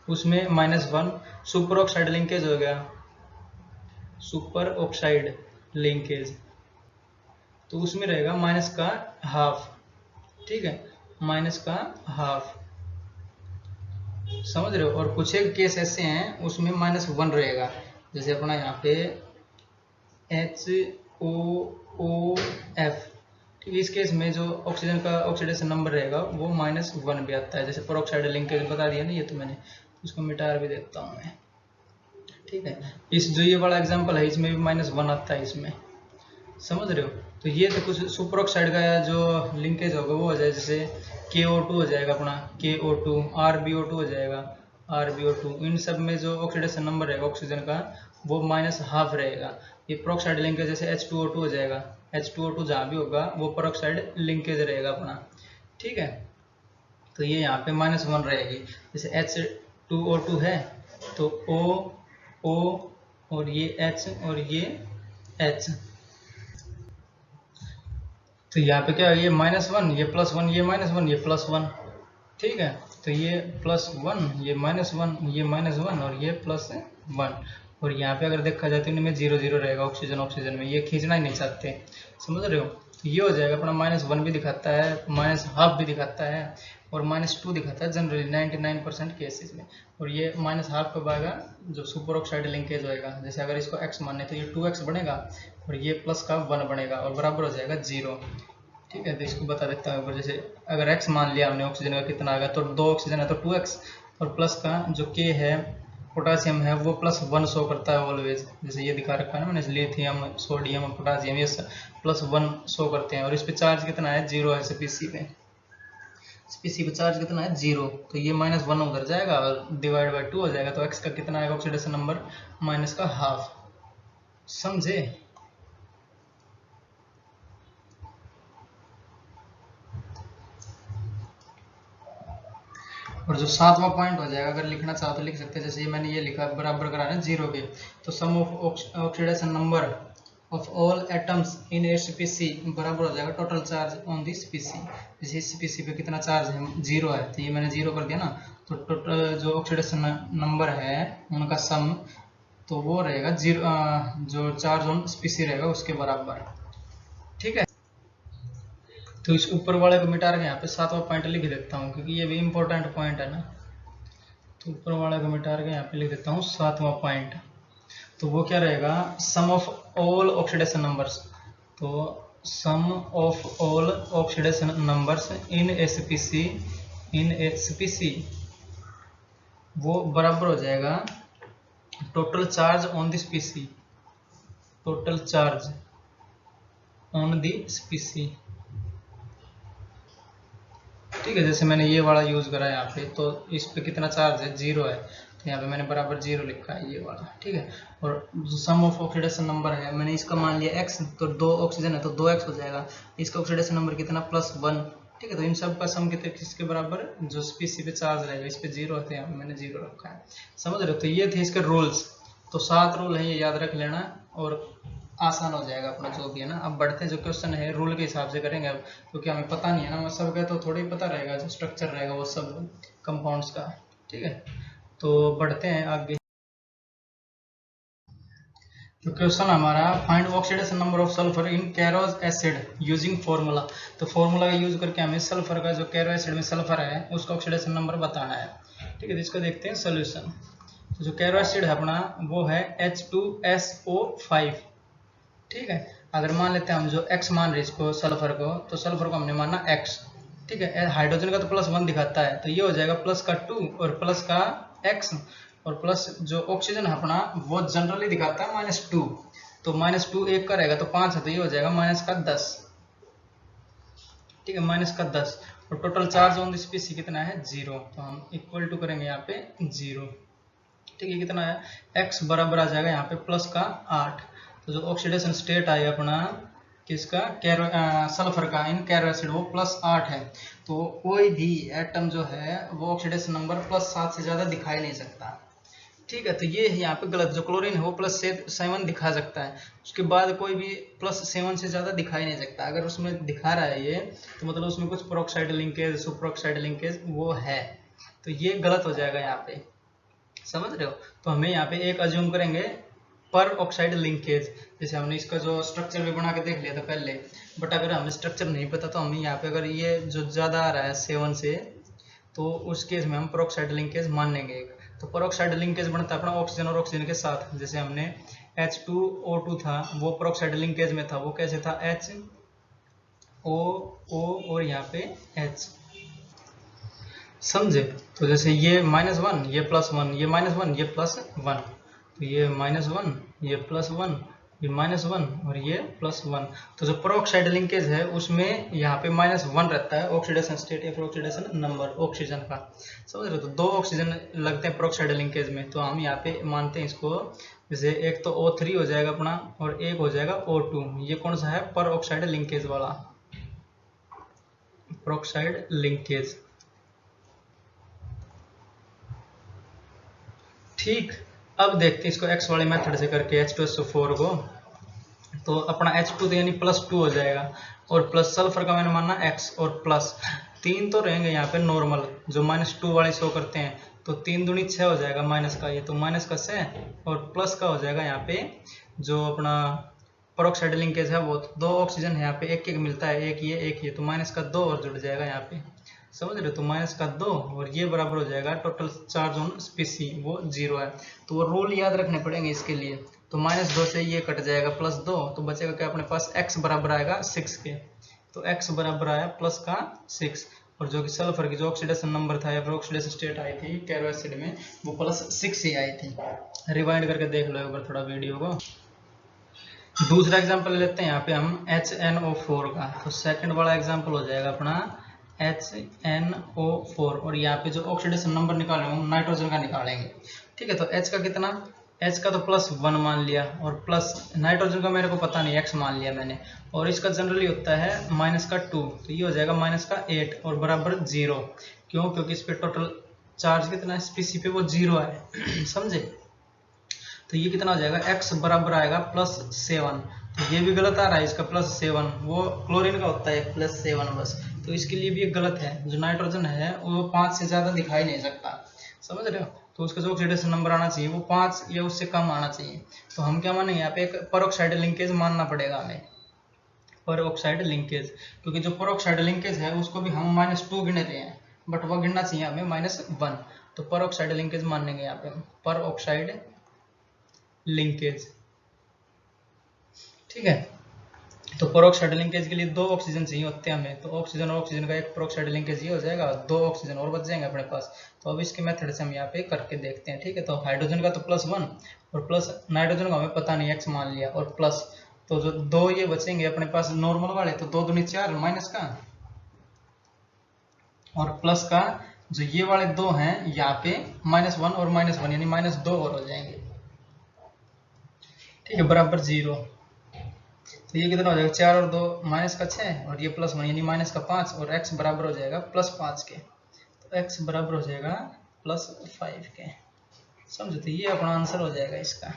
उसमें -1, सुपर ऑक्साइड लिंकेज हो गया, सुपर ऑक्साइड लिंकेज, तो उसमें रहेगा -½ ठीक है, -½ समझ रहे हो। और कुछ एक केस ऐसे हैं उसमें -1 रहेगा, जैसे अपना यहाँ पे HOOF, ठीक है। इस केस में जो ऑक्सीजन का ऑक्सीडेशन नंबर रहेगा वो -1 भी आता है। जैसे पेरोक्साइड लिंकेज बता दिया ना ये, तो मैंने उसको मिटा भी देता हूँ मैं, ठीक है। इस जो ये वाला एग्जांपल है इसमें भी -1 आता है इसमें, समझ रहे हो। तो ये तो कुछ सुपर ऑक्साइड का जो लिंकेज होगा वो हो जाए, जैसे KO2 हो जाएगा अपना KO2, RbO2 हो जाएगा RbO2, इन सब में जो ऑक्सीडेशन नंबर रहेगा ऑक्सीजन का वो -½ रहेगा। ये पेरोक्साइड लिंकेज जैसे H2O2 हो जाएगा, H2O2 जहाँ भी होगा वो पेरोक्साइड लिंकेज रहेगा अपना, ठीक है। तो ये यहाँ पे -1 रहेगी। जैसे H2O2 है तो O और ये H और ये H, तो यहाँ पे क्या है, ये -1, ये +1, ये -1, ये +1, ठीक है। तो ये +1, ये -1, ये -1 और ये +1, और यहाँ पे अगर देखा जाए तो इनमें 0 0 रहेगा ऑक्सीजन ऑक्सीजन में, ये खींचना ही नहीं चाहते, समझ रहे हो। तो ये हो जाएगा अपना -1 भी दिखाता है, -½ भी दिखाता है, और -2 दिखाता है जनरली 99% केसेस में। और ये -½ कब आएगा, जो सुपर ऑक्साइड लिंकेज होएगा। जैसे अगर इसको x माने तो ये 2x बनेगा और ये प्लस का 1 बनेगा और बराबर हो जाएगा 0, ठीक है। तो इसको बता देता हूँ, जैसे अगर x मान लिया हमने ऑक्सीजन का कितना आएगा, तो 2 ऑक्सीजन है तो 2x, और प्लस का जो k है पोटासियम है वो +1 शो करता है ऑलवेज, जैसे ये दिखा रखा है ना मैंने, लिथियम, सोडियम, पोटासियम, ये +1 शो करते हैं। और इस पे चार्ज कितना है, 0 है। स्पीसी पे चार्ज कितना है, 0, तो ये -1 उधर जाएगा और डिवाइड बाय 2 हो जाएगा, तो x का कितना आएगा ऑक्सीडेशन नंबर, -½ समझे। और जो 7वां पॉइंट हो जाएगा, अगर लिखना चाहो तो लिख सकते हैं, जैसे ये मैंने ये लिखा बराबर कराना है 0 के, तो sum of oxidation number of all atoms in a species बराबर हो जाएगा total charge on the species. जैसे इस स्पीसी पे कितना चार्ज है, 0 है, तो ये मैंने 0 कर दिया ना, तो टोटल जो ऑक्सीडेशन नंबर है उनका सम, तो वो रहेगा 0, जो चार्ज ऑन स्पीसी रहेगा उसके बराबर, ठीक है। तो इस ऊपर वाले को मिटा के यहाँ पे 7वां पॉइंट लिख देता हूँ, क्योंकि ये भी इंपॉर्टेंट पॉइंट है ना। तो ऊपर वाले को मिटा के यहाँ पे लिख देता हूँ 7वां पॉइंट। तो वो क्या रहेगा, sum of all oxidation numbers, तो sum of all oxidation numbers in a species वो बराबर हो जाएगा total charge on the species, total charge on the species, ठीक है। जैसे मैंने ये वाला यूज करा है यहाँ पे, तो इस पे कितना चार्ज है, 0 है, तो यहाँ पे मैंने बराबर 0 लिखा है ये वाला, ठीक है। और जो सम ऑफ ऑक्सीडेशन नंबर है मैंने इसका मान लिया x, तो 2 ऑक्सीजन है तो 2x हो जाएगा, इसका ऑक्सीडेशन नंबर कितना +1, ठीक है। तो इन सब का सम कितने किसके बराबर, जो स्पीसी पे चार्ज रहेगा, इस पे 0 है तो यहाँ पे मैंने 0 रखा है, समझ रहे हो। तो ये थे इसके रूल्स, तो 7 रूल है, ये याद रख लेना और आसान हो जाएगा अपना जो भी है ना। अब बढ़ते हैं, जो क्वेश्चन है रूल के हिसाब से करेंगे अब, क्योंकि हमें पता नहीं है ना, वो सब का तो थोड़ा ही पता रहेगा, जो स्ट्रक्चर रहेगा वो सब कंपाउंड्स का। ठीक है, तो बढ़ते हैं आगे। तो क्वेश्चन हमारा find oxidation number of sulphur in कैरोज acid using formula. तो फॉर्मूला का यूज करके हमें सल्फर का, जो कैरो एसिड में सल्फर है, उसका ऑक्सीडेशन नंबर बताना है। ठीक है, तो इसको देखते हैं सोल्यूशन। तो जो कैरो एसिड है अपना वो है H2SO5। ठीक है, अगर मान लेते हैं हम जो x मान रहे इसको सल्फर को, तो सल्फर को हमने माना x। ठीक है, हाइड्रोजन का तो +1 दिखाता है, तो ये हो जाएगा प्लस का 2 और प्लस का x, और प्लस जो ऑक्सीजन है अपना वो जनरली दिखाता है -2, तो -2 1 का रहेगा तो 5 है, तो ये हो जाएगा -10। ठीक है, -10, और टोटल चार्ज ऑन द स्पीसी कितना है 0, तो हम इक्वल टू करेंगे यहाँ पे 0। ठीक है, कितना है x बराबर आ जाएगा यहाँ पे प्लस का 8। तो जो ऑक्सीडेशन स्टेट आया अपना किसका, सल्फर का इन कैरो एसिड, वो +8 है। तो कोई भी एटम जो है वो ऑक्सीडेशन नंबर +7 से ज़्यादा दिखाई नहीं सकता। ठीक है, तो ये यहाँ पे गलत, जो क्लोरीन है वो +7 दिखा सकता है, उसके बाद कोई भी +7 से ज़्यादा दिखाई नहीं सकता। अगर उसमें दिखा रहा है ये, तो मतलब उसमें कुछ पेरोक्साइड लिंकेज, सुपरऑक्साइड लिंकेज वो है, तो ये गलत हो जाएगा यहाँ पे, समझ रहे हो। तो हमें यहाँ पे एक अज्यूम करेंगे पर ऑक्साइड लिंकेज, जैसे हमने इसका जो स्ट्रक्चर भी बना के देख लिया था पहले, बट अगर हमें स्ट्रक्चर नहीं पता तो हमें यहाँ पे अगर ये जो ज़्यादा आ रहा है 7 से, तो उस केस में हम पेरोक्साइड लिंकेज मान लेंगे। तो पेरोक्साइड लिंकेज बनता है अपना ऑक्सीजन और ऑक्सीजन के साथ, जैसे हमने H2O2 था वो पेरोक्साइड लिंकेज में था, वो कैसे था HOO और यहाँ पे H, समझे। तो जैसे ये -1, ये +1, ये -1, ये +1, तो ये -1, ये +1, ये -1 और ये +1। तो जो पेरोक्साइड लिंकेज है उसमें यहाँ पे -1 रहता है ऑक्सीडेशन स्टेट या फिर ऑक्सीडेशन नंबर ऑक्सीजन का, समझ रहे हो। तो 2 ऑक्सीजन लगते हैं पेरोक्साइड लिंकेज में, तो हम यहाँ पे मानते हैं इसको, जैसे एक तो O3 हो जाएगा अपना और एक हो जाएगा O2। ये कौन सा है, पेरोक्साइड लिंकेज वाला, पेरोक्साइड लिंकेज। ठीक, अब देखते हैं इसको x वाले मेथड से करके H2SO4 को। तो अपना H2 तो यानी +2 हो जाएगा, और प्लस सल्फर का मैंने माना x, और प्लस 3 तो रहेंगे यहाँ पे नॉर्मल जो -2 वाले शो करते हैं, तो 3 दूनी 6 हो जाएगा माइनस का, ये तो -6, और प्लस का हो जाएगा यहाँ पे जो अपना पेरोक्साइड लिंकेज है वो 2 ऑक्सीजन है यहाँ पे, एक एक मिलता है, एक ये, तो -2 और जुड़ जाएगा यहाँ पे, समझ रहे हो। तो -2 और ये बराबर हो जाएगा टोटल चार्ज ऑन स्पीसी, वो 0 है। तो वो रूल याद रखने पड़ेंगे इसके लिए। तो -2 से ये कट जाएगा +2, तो बचेगा क्या अपने पास, x बराबर आएगा 6 के। तो x बराबर आया प्लस का 6, और जो कि सल्फर की जो ऑक्सीडेशन नंबर था या फिर ऑक्सीडेशन स्टेट आई थी कैरो एसिड में, वो +6 ही आई थी। रिवाइंड करके देख लो एक बार थोड़ा वीडियो को। दूसरा एग्जांपल लेते हैं यहाँ पे हम HNO4 का। तो सेकंड वाला एग्जांपल हो जाएगा अपना HNO4, और यहाँ पे जो ऑक्सीडेशन नंबर निकालेंगे हम नाइट्रोजन का निकालेंगे। ठीक है, तो H का कितना, H का तो +1 मान लिया, और प्लस नाइट्रोजन का मेरे को पता नहीं, X मान लिया मैंने, और इसका जनरली होता है -2, तो ये हो जाएगा -8 और बराबर 0। क्यों, क्योंकि इस पे टोटल चार्ज कितना है स्पीसी पे, वो 0 है समझे। तो ये कितना हो जाएगा, x बराबर आएगा +7। तो ये भी गलत आ रहा है इसका +7, वो क्लोरीन का होता है +7 बस, तो इसके लिए भी ये गलत है। जो नाइट्रोजन है वो 5 से ज़्यादा दिखाई नहीं सकता, समझ रहे हो। तो उसका जो ऑक्सीडेशन नंबर आना चाहिए वो 5 या उससे कम आना चाहिए। तो हम क्या मानेंगे यहाँ पे, एक पेरोक्साइड लिंकेज मानना पड़ेगा हमें, पेरोक्साइड लिंकेज, क्योंकि जो पेरोक्साइड लिंकेज है उसको भी हम -2 गिने रहे हैं, बट वो गिनना चाहिए हमें -1। तो पेरोक्साइड लिंकेज मानेंगे यहाँ पे, पेरोक्साइड लिंकेज। ठीक है, तो पेरोक्साइड लिंकेज के लिए 2 ऑक्सीजन चाहिए होते हैं हमें, तो ऑक्सीजन और ऑक्सीजन का एक पेरोक्साइड लिंकेज ये हो जाएगा, 2 ऑक्सीजन और बच जाएंगे अपने पास। तो अब इसके मेथड से हम यहाँ पे करके देखते हैं। ठीक है, तो हाइड्रोजन का तो +1 और प्लस नाइट्रोजन का हमें पता नहीं, x मान लिया, और प्लस, तो जो 2 ये बचेंगे अपने पास नॉर्मल वाले, तो 2 दूनी 4 माइनस का, और प्लस का जो ये वाले 2 हैं यहाँ पे -1 और -1 यानी -2 और हो जाएंगे। ठीक है, बराबर 0। तो ये कितना हो जाएगा, 4 और 2 -6, और ये +1 यानी -5, और x बराबर हो जाएगा +5 के। तो x बराबर हो जाएगा +5 के। समझो, तो ये अपना आंसर हो जाएगा इसका।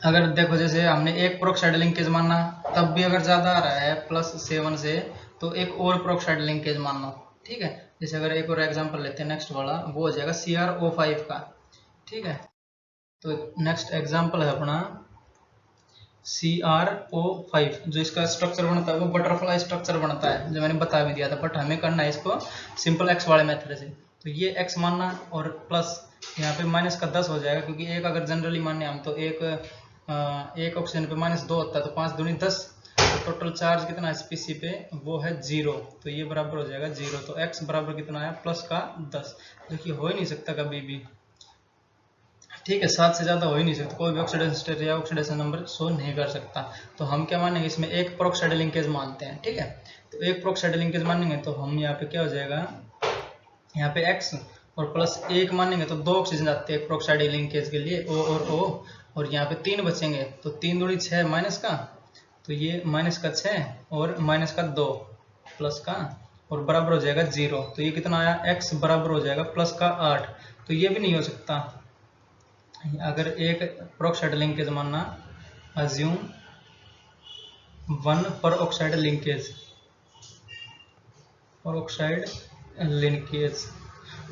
अगर देखो जैसे हमने एक प्रोक्साइड लिंकेज माना, तब भी अगर ज्यादा आ रहा है +7 से, तो एक और प्रोक्साइड लिंकेज मानना, ठीक है। जैसे अगर एक और एग्जांपल लेते हैं नेक्स्ट वाला, वो हो जाएगा CrO5 का, ठीक है। तो नेक्स्ट एग्जांपल है अपना CrO5, जो इसका स्ट्रक्चर बनता है वो बटरफ्लाई स्ट्रक्चर बनता है, जो मैंने बता भी दिया था, बट हमें करना है इसको सिंपल x वाले मेथड से। तो ये x मानना और प्लस यहाँ पे -10 हो जाएगा, क्योंकि एक अगर जनरली माने हम तो एक ऑक्सीजन पे -2 होता है, तो 5 दूनी 10, तो टोटल चार्ज कितना है स्पीसी पे, वो है 0, तो ये बराबर हो जाएगा 0। तो x बराबर कितना है +10, देखिए हो ही नहीं सकता कभी भी, ठीक है, 7 से ज्यादा हो ही नहीं सकता, कोई भी ऑक्सीडेशन स्टेट या ऑक्सीडेशन नंबर शो नहीं कर सकता। तो हम क्या मानेंगे, इसमें एक प्रोक्साइड लिंकेज मानते हैं, ठीक है। तो एक प्रोक्साइड लिंकेज मानेंगे तो हम यहाँ पे क्या हो जाएगा, यहाँ पे x और +1 मानेंगे तो 2 ऑक्सीजन आते हैं प्रोक्साइड लिंकेज के लिए, O और O, और यहाँ पे 3 बचेंगे, तो 3 दूनी 6 माइनस का, तो ये -6 और -2 प्लस का, और बराबर हो जाएगा 0। तो ये कितना आया, x बराबर हो जाएगा +8। तो ये भी नहीं हो सकता। अगर एक प्रोक्साइड लिंकेज मानना, अज्यूम 1 पर ऑक्साइड लिंकेज,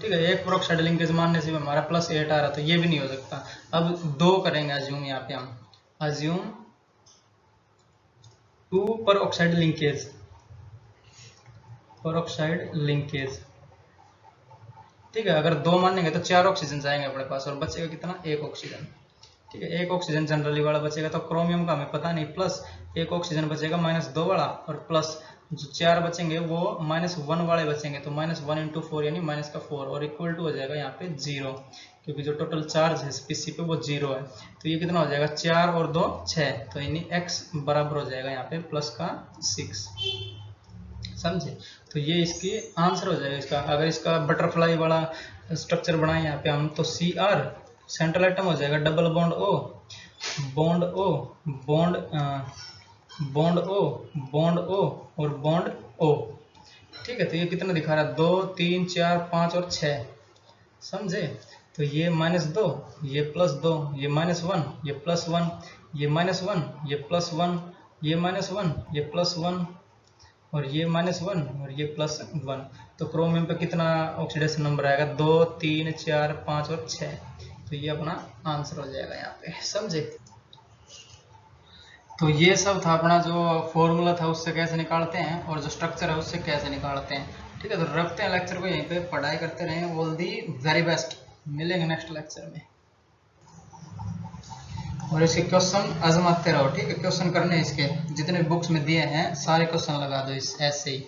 ठीक है। एक प्रोक्साइड लिंकेज मानने से भी हमारा +8 आ रहा, तो ये भी नहीं हो सकता। अब 2 करेंगे अज्यूम, यहाँ पे हम अज्यूम 2 पर ऑक्साइड लिंकेज, ठीक है। अगर 2 मानेंगे तो 4 ऑक्सीजन जाएंगे अपने पास, और बचेगा कितना, 1 ऑक्सीजन, ठीक है। 1 ऑक्सीजन जनरली वाला बचेगा, तो क्रोमियम का हमें पता नहीं, प्लस 1 ऑक्सीजन बचेगा -2 वाला, और प्लस जो 4 बचेंगे वो -1 वाले बचेंगे, तो -1 × 4 यानी -4, और इक्वल टू हो जाएगा यहाँ पे 0, क्योंकि जो टोटल चार्ज है स्पीसी पे वो 0 है। तो ये कितना हो जाएगा, 4 और 2 6, तो यानी x बराबर हो जाएगा यहाँ पे +6, समझे। तो ये इसकी आंसर हो जाएगा इसका। अगर इसका बटरफ्लाई वाला स्ट्रक्चर बनाए यहाँ पे हम, तो Cr सेंट्रल एटम हो जाएगा double bond O, bond O, bond O और बॉन्ड O, ठीक है। तो ये कितना दिखा रहा है, 2 3 4 5 और 6, समझे। तो ये -2, ये +2, ये -1, ये +1, ये -1, ये +1, ये -1, ये +1, और ये -1 और ये +1। तो क्रोमियम पे कितना ऑक्सीडेशन नंबर आएगा, 2 3 4 5 और 6। तो ये अपना आंसर हो जाएगा यहाँ पे, समझे। तो ये सब था अपना जो फॉर्मूला था उससे कैसे निकालते हैं, और जो स्ट्रक्चर है उससे कैसे निकालते हैं, ठीक है। तो रखते हैं लेक्चर को यहीं पे, पढ़ाई करते रहें। ऑल दी वेरी बेस्ट, मिलेंगे नेक्स्ट लेक्चर में। और इसके क्वेश्चन आजमाते रहो, ठीक है। क्वेश्चन करने इसके जितने बुक्स में दिए हैं सारे क्वेश्चन लगा दो इस ऐसे ही।